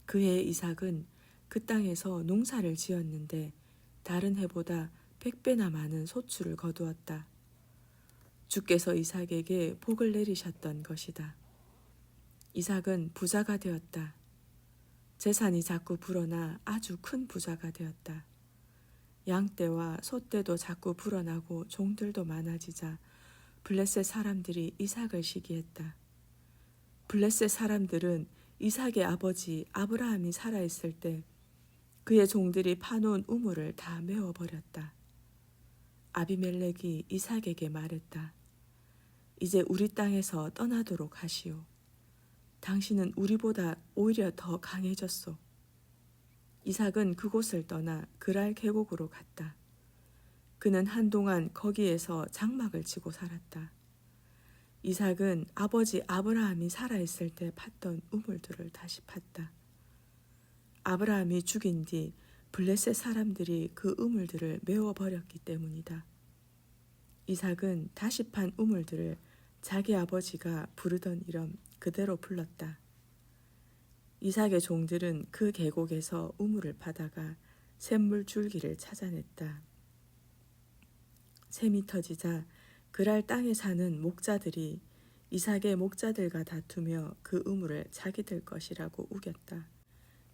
그해 이삭은 그 땅에서 농사를 지었는데 다른 해보다 100배나 많은 소출을 거두었다. 주께서 이삭에게 복을 내리셨던 것이다. 이삭은 부자가 되었다. 재산이 자꾸 불어나 아주 큰 부자가 되었다. 양떼와 소떼도 자꾸 불어나고 종들도 많아지자 블레셋 사람들이 이삭을 시기했다. 블레셋 사람들은 이삭의 아버지 아브라함이 살아있을 때 그의 종들이 파놓은 우물을 다 메워버렸다. 아비멜렉이 이삭에게 말했다. 이제 우리 땅에서 떠나도록 하시오. 당신은 우리보다 오히려 더 강해졌소. 이삭은 그곳을 떠나 그랄 계곡으로 갔다. 그는 한동안 거기에서 장막을 치고 살았다. 이삭은 아버지 아브라함이 살아있을 때 팠던 우물들을 다시 팠다. 아브라함이 죽인 뒤 블레셋 사람들이 그 우물들을 메워버렸기 때문이다. 이삭은 다시 판 우물들을 자기 아버지가 부르던 이름 그대로 불렀다. 이삭의 종들은 그 계곡에서 우물을 파다가 샘물 줄기를 찾아냈다. 샘이 터지자 그랄 땅에 사는 목자들이 이삭의 목자들과 다투며 그 우물을 자기들 것이라고 우겼다.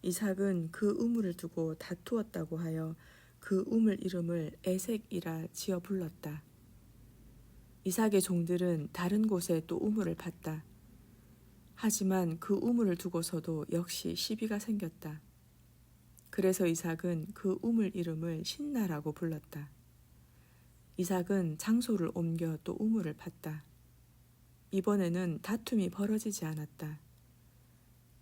이삭은 그 우물을 두고 다투었다고 하여 그 우물 이름을 에색이라 지어 불렀다. 이삭의 종들은 다른 곳에 또 우물을 팠다. 하지만 그 우물을 두고서도 역시 시비가 생겼다. 그래서 이삭은 그 우물 이름을 신나라고 불렀다. 이삭은 장소를 옮겨 또 우물을 팠다. 이번에는 다툼이 벌어지지 않았다.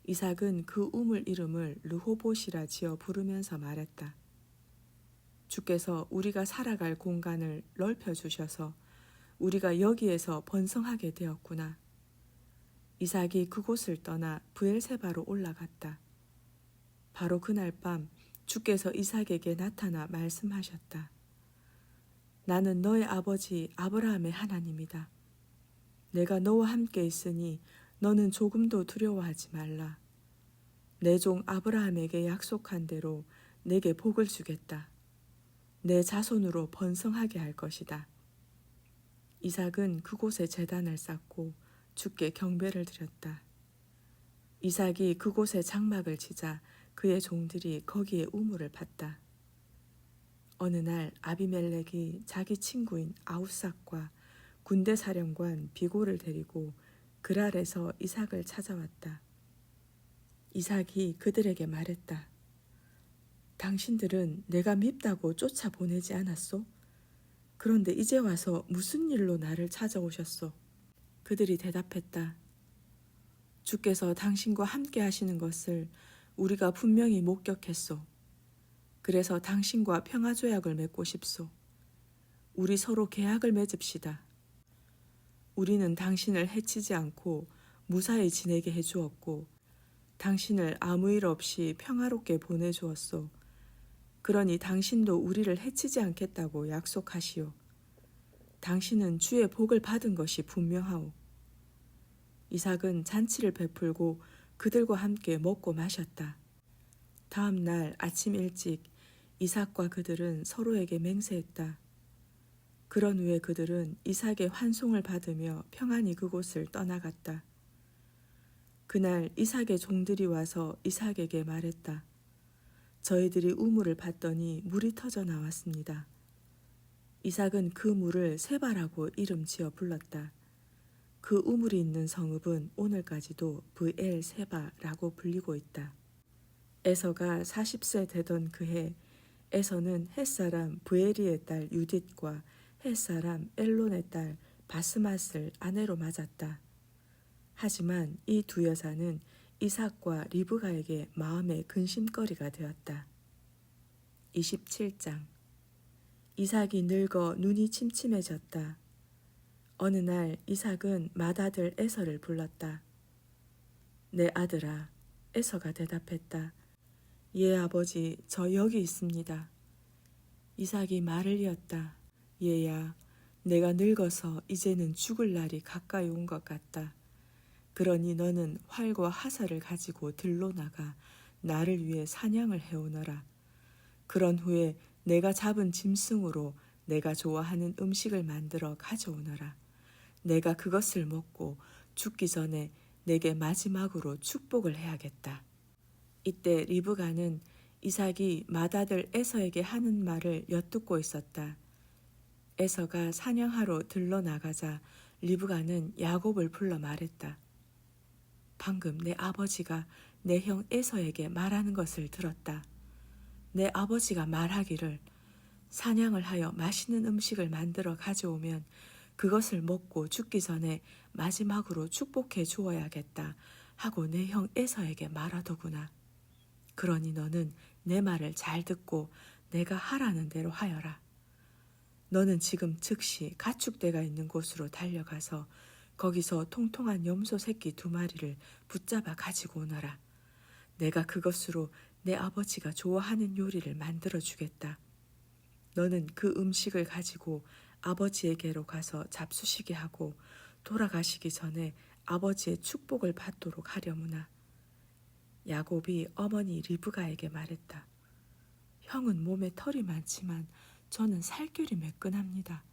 이삭은 그 우물 이름을 르호봇이라 지어 부르면서 말했다. 주께서 우리가 살아갈 공간을 넓혀주셔서 우리가 여기에서 번성하게 되었구나. 이삭이 그곳을 떠나 브엘세바로 올라갔다. 바로 그날 밤 주께서 이삭에게 나타나 말씀하셨다. 나는 너의 아버지 아브라함의 하나님이다. 내가 너와 함께 있으니 너는 조금도 두려워하지 말라. 내 종 아브라함에게 약속한 대로 내게 복을 주겠다. 내 자손으로 번성하게 할 것이다. 이삭은 그곳에 제단을 쌓고 주께 경배를 드렸다. 이삭이 그곳에 장막을 치자 그의 종들이 거기에 우물을 팠다. 어느 날 아비멜렉이 자기 친구인 아우삭과 군대 사령관 비골을 데리고 그랄에서 이삭을 찾아왔다. 이삭이 그들에게 말했다. 당신들은 내가 밉다고 쫓아보내지 않았소? 그런데 이제 와서 무슨 일로 나를 찾아오셨소? 그들이 대답했다. 주께서 당신과 함께 하시는 것을 우리가 분명히 목격했소. 그래서 당신과 평화조약을 맺고 싶소. 우리 서로 계약을 맺읍시다. 우리는 당신을 해치지 않고 무사히 지내게 해주었고 당신을 아무 일 없이 평화롭게 보내주었소. 그러니 당신도 우리를 해치지 않겠다고 약속하시오. 당신은 주의 복을 받은 것이 분명하오. 이삭은 잔치를 베풀고 그들과 함께 먹고 마셨다. 다음 날 아침 일찍 이삭과 그들은 서로에게 맹세했다. 그런 후에 그들은 이삭의 환송을 받으며 평안히 그곳을 떠나갔다. 그날 이삭의 종들이 와서 이삭에게 말했다. 저희들이 우물을 봤더니 물이 터져 나왔습니다. 이삭은 그 물을 세바라고 이름 지어 불렀다. 그 우물이 있는 성읍은 오늘까지도 브엘세바라고 불리고 있다. 에서가 40세 되던 그해 에서는 햇사람 브에리의 딸 유딧과 햇사람 엘론의 딸 바스맛을 아내로 맞았다. 하지만 이 두 여자는 이삭과 리브가에게 마음의 근심거리가 되었다. 27장. 이삭이 늙어 눈이 침침해졌다. 어느 날 이삭은 맏아들 에서를 불렀다. 내 아들아, 에서가 대답했다. 예 아버지, 저 여기 있습니다. 이삭이 말을 이었다. 얘야, 내가 늙어서 이제는 죽을 날이 가까이 온 것 같다. 그러니 너는 활과 화살을 가지고 들로 나가 나를 위해 사냥을 해오너라. 그런 후에 내가 잡은 짐승으로 내가 좋아하는 음식을 만들어 가져오너라. 내가 그것을 먹고 죽기 전에 내게 마지막으로 축복을 해야겠다. 이때 리브가는 이삭이 맏아들 에서에게 하는 말을 엿듣고 있었다. 에서가 사냥하러 들러 나가자 리브가는 야곱을 불러 말했다. 방금 내 아버지가 내 형 에서에게 말하는 것을 들었다. 내 아버지가 말하기를 사냥을 하여 맛있는 음식을 만들어 가져오면 그것을 먹고 죽기 전에 마지막으로 축복해 주어야겠다 하고 내 형 에서에게 말하더구나. 그러니 너는 내 말을 잘 듣고 내가 하라는 대로 하여라. 너는 지금 즉시 가축대가 있는 곳으로 달려가서 거기서 통통한 염소 새끼 2마리를 붙잡아 가지고 오너라. 내가 그것으로 내 아버지가 좋아하는 요리를 만들어 주겠다. 너는 그 음식을 가지고 아버지에게로 가서 잡수시게 하고 돌아가시기 전에 아버지의 축복을 받도록 하려무나. 야곱이 어머니 리브가에게 말했다. 형은 몸에 털이 많지만 저는 살결이 매끈합니다.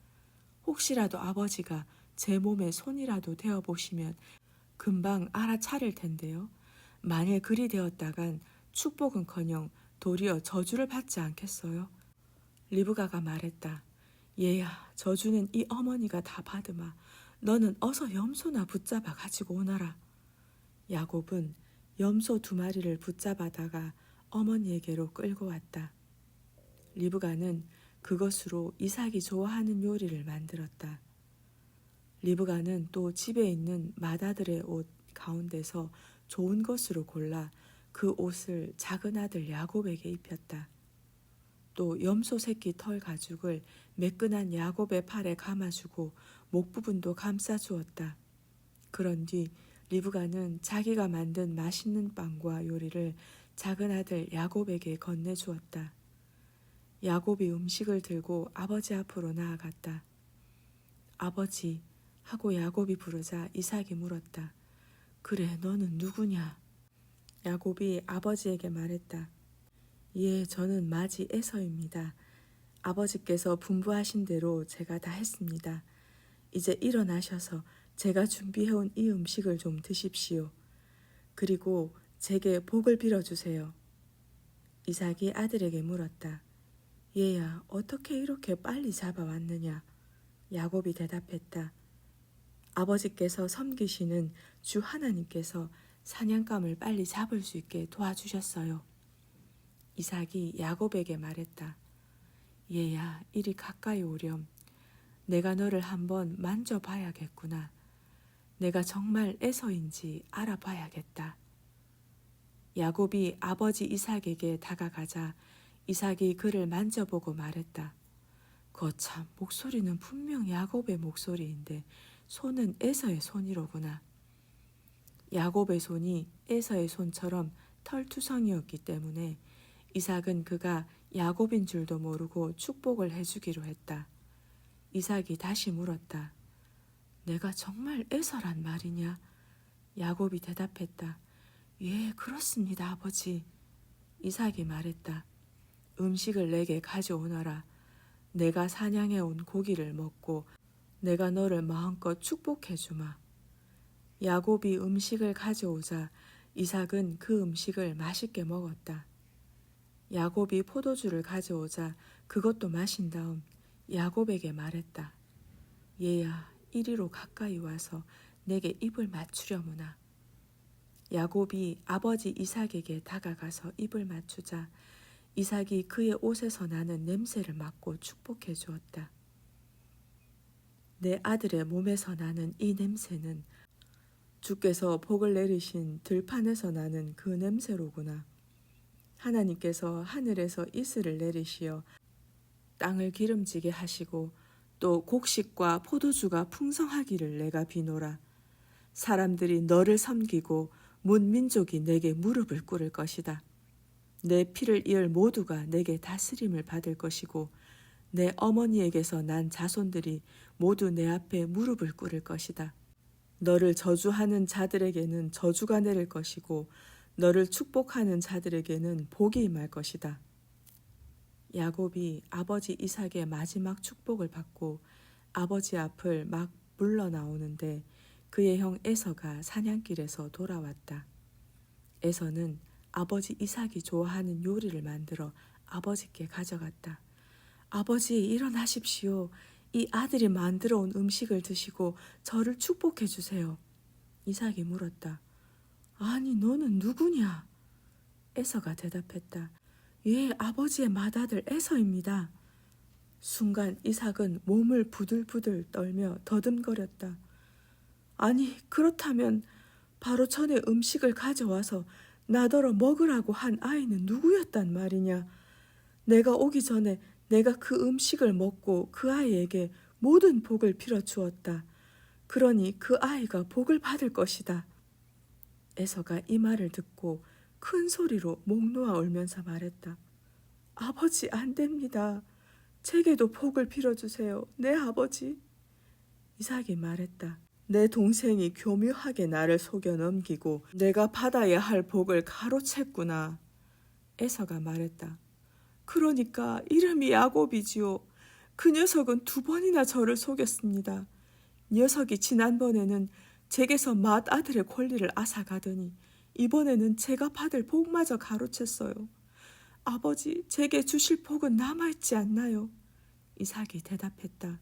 혹시라도 아버지가 제 몸에 손이라도 대어보시면 금방 알아차릴 텐데요. 만일 그리 되었다간 축복은커녕 도리어 저주를 받지 않겠어요? 리브가가 말했다. 얘야, 저주는 이 어머니가 다 받으마. 너는 어서 염소나 붙잡아 가지고 오너라. 야곱은 염소 2마리를 붙잡아다가 어머니에게로 끌고 왔다. 리브가는 그것으로 이삭이 좋아하는 요리를 만들었다. 리브가는 또 집에 있는 맏아들의 옷 가운데서 좋은 것으로 골라 그 옷을 작은 아들 야곱에게 입혔다. 또 염소 새끼 털 가죽을 매끈한 야곱의 팔에 감아주고 목 부분도 감싸주었다. 그런 뒤 리브가는 자기가 만든 맛있는 빵과 요리를 작은 아들 야곱에게 건네주었다. 야곱이 음식을 들고 아버지 앞으로 나아갔다. 아버지 하고 야곱이 부르자 이삭이 물었다. 그래, 너는 누구냐? 야곱이 아버지에게 말했다. 예, 저는 마지 에서입니다. 아버지께서 분부하신 대로 제가 다 했습니다. 이제 일어나셔서 제가 준비해온 이 음식을 좀 드십시오. 그리고 제게 복을 빌어주세요. 이삭이 아들에게 물었다. 얘야, 어떻게 이렇게 빨리 잡아왔느냐? 야곱이 대답했다. 아버지께서 섬기시는 주 하나님께서 사냥감을 빨리 잡을 수 있게 도와주셨어요. 이삭이 야곱에게 말했다. 얘야, 이리 가까이 오렴. 내가 너를 한번 만져봐야겠구나. 내가 정말 에서인지 알아봐야겠다. 야곱이 아버지 이삭에게 다가가자 이삭이 그를 만져보고 말했다. 거참, 목소리는 분명 야곱의 목소리인데 손은 에서의 손이로구나. 야곱의 손이 에서의 손처럼 털투성이었기 때문에 이삭은 그가 야곱인 줄도 모르고 축복을 해주기로 했다. 이삭이 다시 물었다. 내가 정말 에서란 말이냐? 야곱이 대답했다. 예, 그렇습니다, 아버지. 이삭이 말했다. 음식을 내게 가져오너라. 내가 사냥해온 고기를 먹고 내가 너를 마음껏 축복해주마. 야곱이 음식을 가져오자 이삭은 그 음식을 맛있게 먹었다. 야곱이 포도주를 가져오자 그것도 마신 다음 야곱에게 말했다. 얘야, 이리로 가까이 와서 내게 입을 맞추려무나. 야곱이 아버지 이삭에게 다가가서 입을 맞추자 이삭이 그의 옷에서 나는 냄새를 맡고 축복해 주었다. 내 아들의 몸에서 나는 이 냄새는 주께서 복을 내리신 들판에서 나는 그 냄새로구나. 하나님께서 하늘에서 이슬을 내리시어 땅을 기름지게 하시고 또 곡식과 포도주가 풍성하기를 내가 비노라. 사람들이 너를 섬기고 문민족이 내게 무릎을 꿇을 것이다. 내 피를 이을 모두가 내게 다스림을 받을 것이고 내 어머니에게서 난 자손들이 모두 내 앞에 무릎을 꿇을 것이다. 너를 저주하는 자들에게는 저주가 내릴 것이고 너를 축복하는 자들에게는 복이 임할 것이다. 야곱이 아버지 이삭의 마지막 축복을 받고 아버지 앞을 막 물러나오는데 그의 형 에서가 사냥길에서 돌아왔다. 에서는 아버지 이삭이 좋아하는 요리를 만들어 아버지께 가져갔다. 아버지, 일어나십시오. 이 아들이 만들어 온 음식을 드시고 저를 축복해 주세요. 이삭이 물었다. 아니, 너는 누구냐? 에서가 대답했다. 예, 아버지의 맏아들 에서입니다. 순간 이삭은 몸을 부들부들 떨며 더듬거렸다. 아니, 그렇다면 바로 전에 음식을 가져와서 나더러 먹으라고 한 아이는 누구였단 말이냐? 내가 오기 전에 내가 그 음식을 먹고 그 아이에게 모든 복을 빌어 주었다. 그러니 그 아이가 복을 받을 것이다. 에서가 이 말을 듣고 큰 소리로 목 놓아 울면서 말했다. 아버지, 안 됩니다. 제게도 복을 빌어주세요. 내 아버지. 이삭이 말했다. 내 동생이 교묘하게 나를 속여 넘기고 내가 받아야 할 복을 가로챘구나. 에서가 말했다. 그러니까 이름이 야곱이지요. 그 녀석은 2번이나 저를 속였습니다. 녀석이 지난번에는 제게서 맏아들의 권리를 앗아가더니 이번에는 제가 받을 복마저 가로챘어요. 아버지, 제게 주실 복은 남아있지 않나요? 이삭이 대답했다.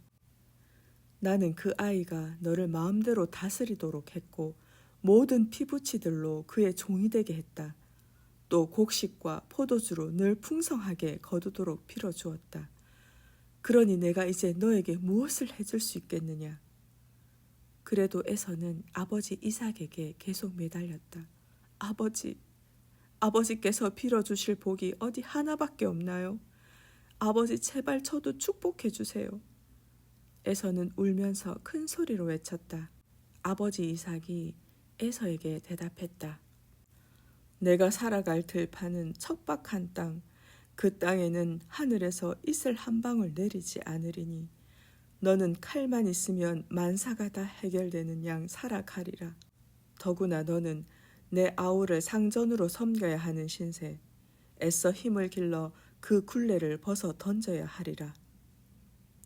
나는 그 아이가 너를 마음대로 다스리도록 했고 모든 피부치들로 그의 종이 되게 했다. 또 곡식과 포도주로 늘 풍성하게 거두도록 빌어주었다. 그러니 내가 이제 너에게 무엇을 해줄 수 있겠느냐? 그래도 에서는 아버지 이삭에게 계속 매달렸다. 아버지, 아버지께서 빌어주실 복이 어디 하나밖에 없나요? 아버지 제발 저도 축복해 주세요. 에서는 울면서 큰 소리로 외쳤다. 아버지 이삭이 에서에게 대답했다. 내가 살아갈 들판은 척박한 땅, 그 땅에는 하늘에서 이슬 한 방울 내리지 않으리니 너는 칼만 있으면 만사가 다 해결되는 양 살아가리라. 더구나 너는 내 아우를 상전으로 섬겨야 하는 신세, 애써 힘을 길러 그 굴레를 벗어 던져야 하리라.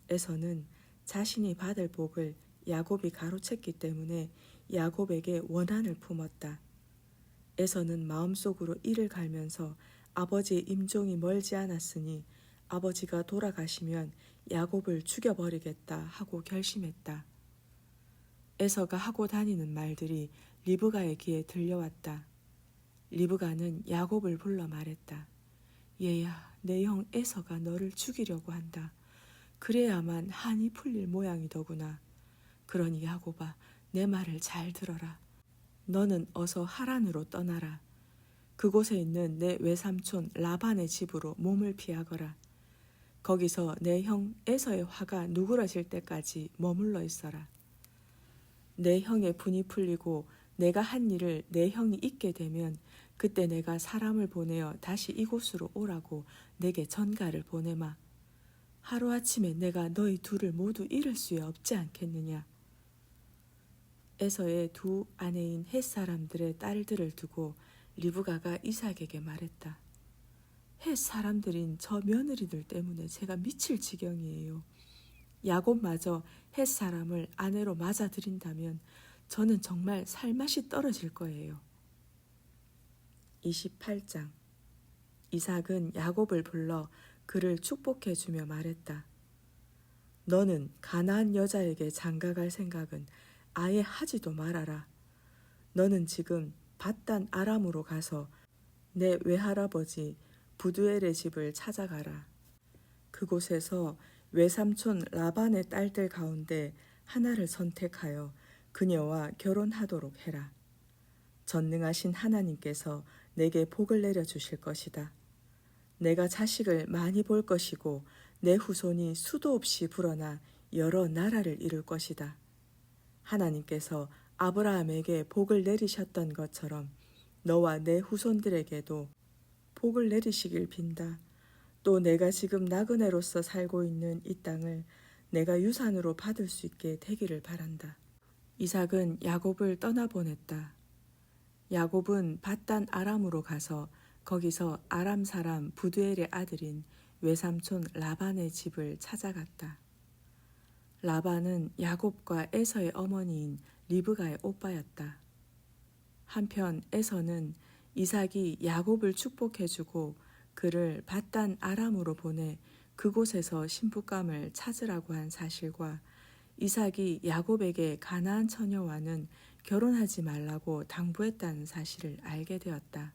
에서는 자신이 받을 복을 야곱이 가로챘기 때문에 야곱에게 원한을 품었다. 에서는 마음속으로 이를 갈면서 아버지의 임종이 멀지 않았으니 아버지가 돌아가시면 야곱을 죽여버리겠다 하고 결심했다. 에서가 하고 다니는 말들이 리브가의 귀에 들려왔다. 리브가는 야곱을 불러 말했다. 얘야, 내 형 에서가 너를 죽이려고 한다. 그래야만 한이 풀릴 모양이더구나. 그러니 야곱아, 내 말을 잘 들어라. 너는 어서 하란으로 떠나라. 그곳에 있는 내 외삼촌 라반의 집으로 몸을 피하거라. 거기서 내 형 에서의 화가 누그러질 때까지 머물러 있어라. 내 형의 분이 풀리고 내가 한 일을 내 형이 잊게 되면 그때 내가 사람을 보내어 다시 이곳으로 오라고 내게 전가를 보내마. 하루아침에 내가 너희 둘을 모두 잃을 수야 없지 않겠느냐. 에서의 두 아내인 헷 사람들의 딸들을 두고 리브가가 이삭에게 말했다. 헷 사람들인 저 며느리들 때문에 제가 미칠 지경이에요. 야곱마저 헷 사람을 아내로 맞아들인다면 저는 정말 살맛이 떨어질 거예요. 28장. 이삭은 야곱을 불러 그를 축복해주며 말했다. 너는 가나안 여자에게 장가갈 생각은 아예 하지도 말아라. 너는 지금 밧단 아람으로 가서 내 외할아버지 부두엘의 집을 찾아가라. 그곳에서 외삼촌 라반의 딸들 가운데 하나를 선택하여 그녀와 결혼하도록 해라. 전능하신 하나님께서 내게 복을 내려주실 것이다. 내가 자식을 많이 볼 것이고 내 후손이 수도 없이 불어나 여러 나라를 이룰 것이다. 하나님께서 아브라함에게 복을 내리셨던 것처럼 너와 내 후손들에게도 복을 내리시길 빈다. 또 내가 지금 나그네로서 살고 있는 이 땅을 내가 유산으로 받을 수 있게 되기를 바란다. 이삭은 야곱을 떠나보냈다. 야곱은 밧단 아람으로 가서 거기서 아람 사람 부두엘의 아들인 외삼촌 라반의 집을 찾아갔다. 라반은 야곱과 에서의 어머니인 리브가의 오빠였다. 한편 에서는 이삭이 야곱을 축복해주고 그를 밧단 아람으로 보내 그곳에서 신부감을 찾으라고 한 사실과 이삭이 야곱에게 가나안 처녀와는 결혼하지 말라고 당부했다는 사실을 알게 되었다.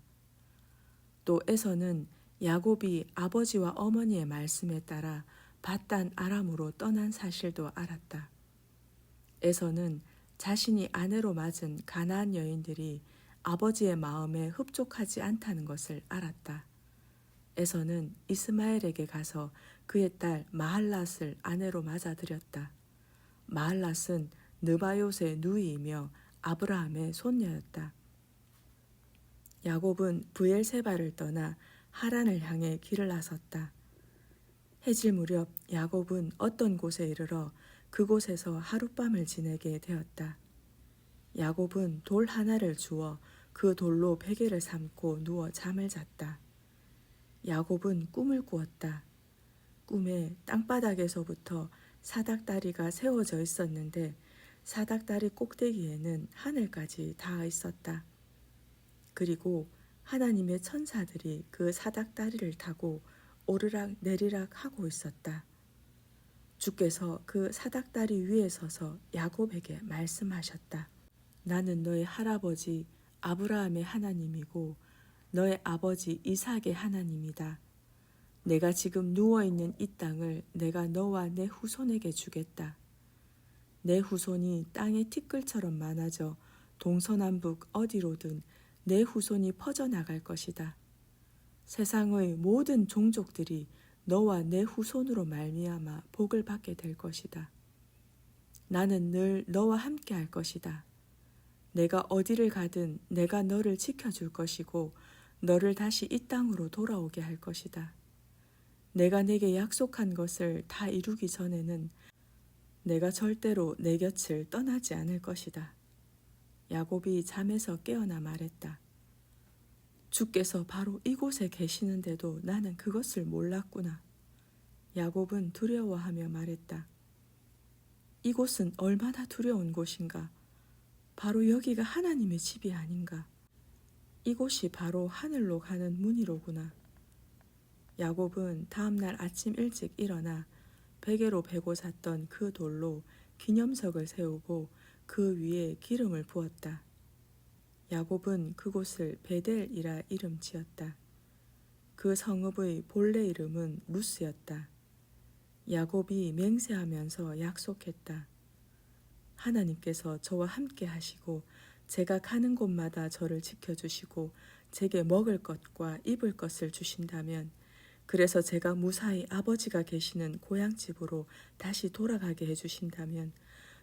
또 에서는 야곱이 아버지와 어머니의 말씀에 따라 밧단 아람으로 떠난 사실도 알았다. 에서는 자신이 아내로 맞은 가나안 여인들이 아버지의 마음에 흡족하지 않다는 것을 알았다. 에서는 이스마엘에게 가서 그의 딸 마할랏을 아내로 맞아들였다. 마할랏은 느바요스의 누이이며 아브라함의 손녀였다. 야곱은 브엘세바를 떠나 하란을 향해 길을 나섰다. 해질 무렵 야곱은 어떤 곳에 이르러 그곳에서 하룻밤을 지내게 되었다. 야곱은 돌 하나를 주워 그 돌로 베개를 삼고 누워 잠을 잤다. 야곱은 꿈을 꾸었다. 꿈에 땅바닥에서부터 사닥다리가 세워져 있었는데 사닥다리 꼭대기에는 하늘까지 닿아 있었다. 그리고 하나님의 천사들이 그 사닥다리를 타고 오르락 내리락 하고 있었다. 주께서 그 사닥다리 위에 서서 야곱에게 말씀하셨다. 나는 너의 할아버지 아브라함의 하나님이고 너의 아버지 이삭의 하나님이다. 내가 지금 누워있는 이 땅을 내가 너와 내 후손에게 주겠다. 내 후손이 땅의 티끌처럼 많아져 동서남북 어디로든 내 후손이 퍼져나갈 것이다. 세상의 모든 종족들이 너와 내 후손으로 말미암아 복을 받게 될 것이다. 나는 늘 너와 함께 할 것이다. 내가 어디를 가든 내가 너를 지켜줄 것이고 너를 다시 이 땅으로 돌아오게 할 것이다. 내가 내게 약속한 것을 다 이루기 전에는 내가 절대로 내 곁을 떠나지 않을 것이다. 야곱이 잠에서 깨어나 말했다. 주께서 바로 이곳에 계시는데도 나는 그것을 몰랐구나. 야곱은 두려워하며 말했다. 이곳은 얼마나 두려운 곳인가. 바로 여기가 하나님의 집이 아닌가. 이곳이 바로 하늘로 가는 문이로구나. 야곱은 다음날 아침 일찍 일어나 베개로 베고 잤던 그 돌로 기념석을 세우고 그 위에 기름을 부었다. 야곱은 그곳을 베델이라 이름 지었다. 그 성읍의 본래 이름은 루스였다. 야곱이 맹세하면서 약속했다. 하나님께서 저와 함께 하시고 제가 가는 곳마다 저를 지켜주시고 제게 먹을 것과 입을 것을 주신다면, 그래서 제가 무사히 아버지가 계시는 고향집으로 다시 돌아가게 해주신다면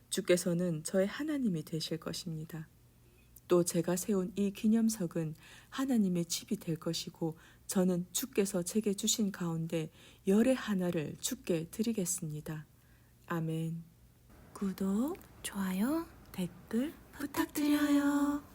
주께서는 저의 하나님이 되실 것입니다. 또 제가 세운 이 기념석은 하나님의 집이 될 것이고 저는 주께서 제게 주신 가운데 열의 하나를 주께 드리겠습니다. 아멘. 구독, 좋아요 댓글 부탁드려요.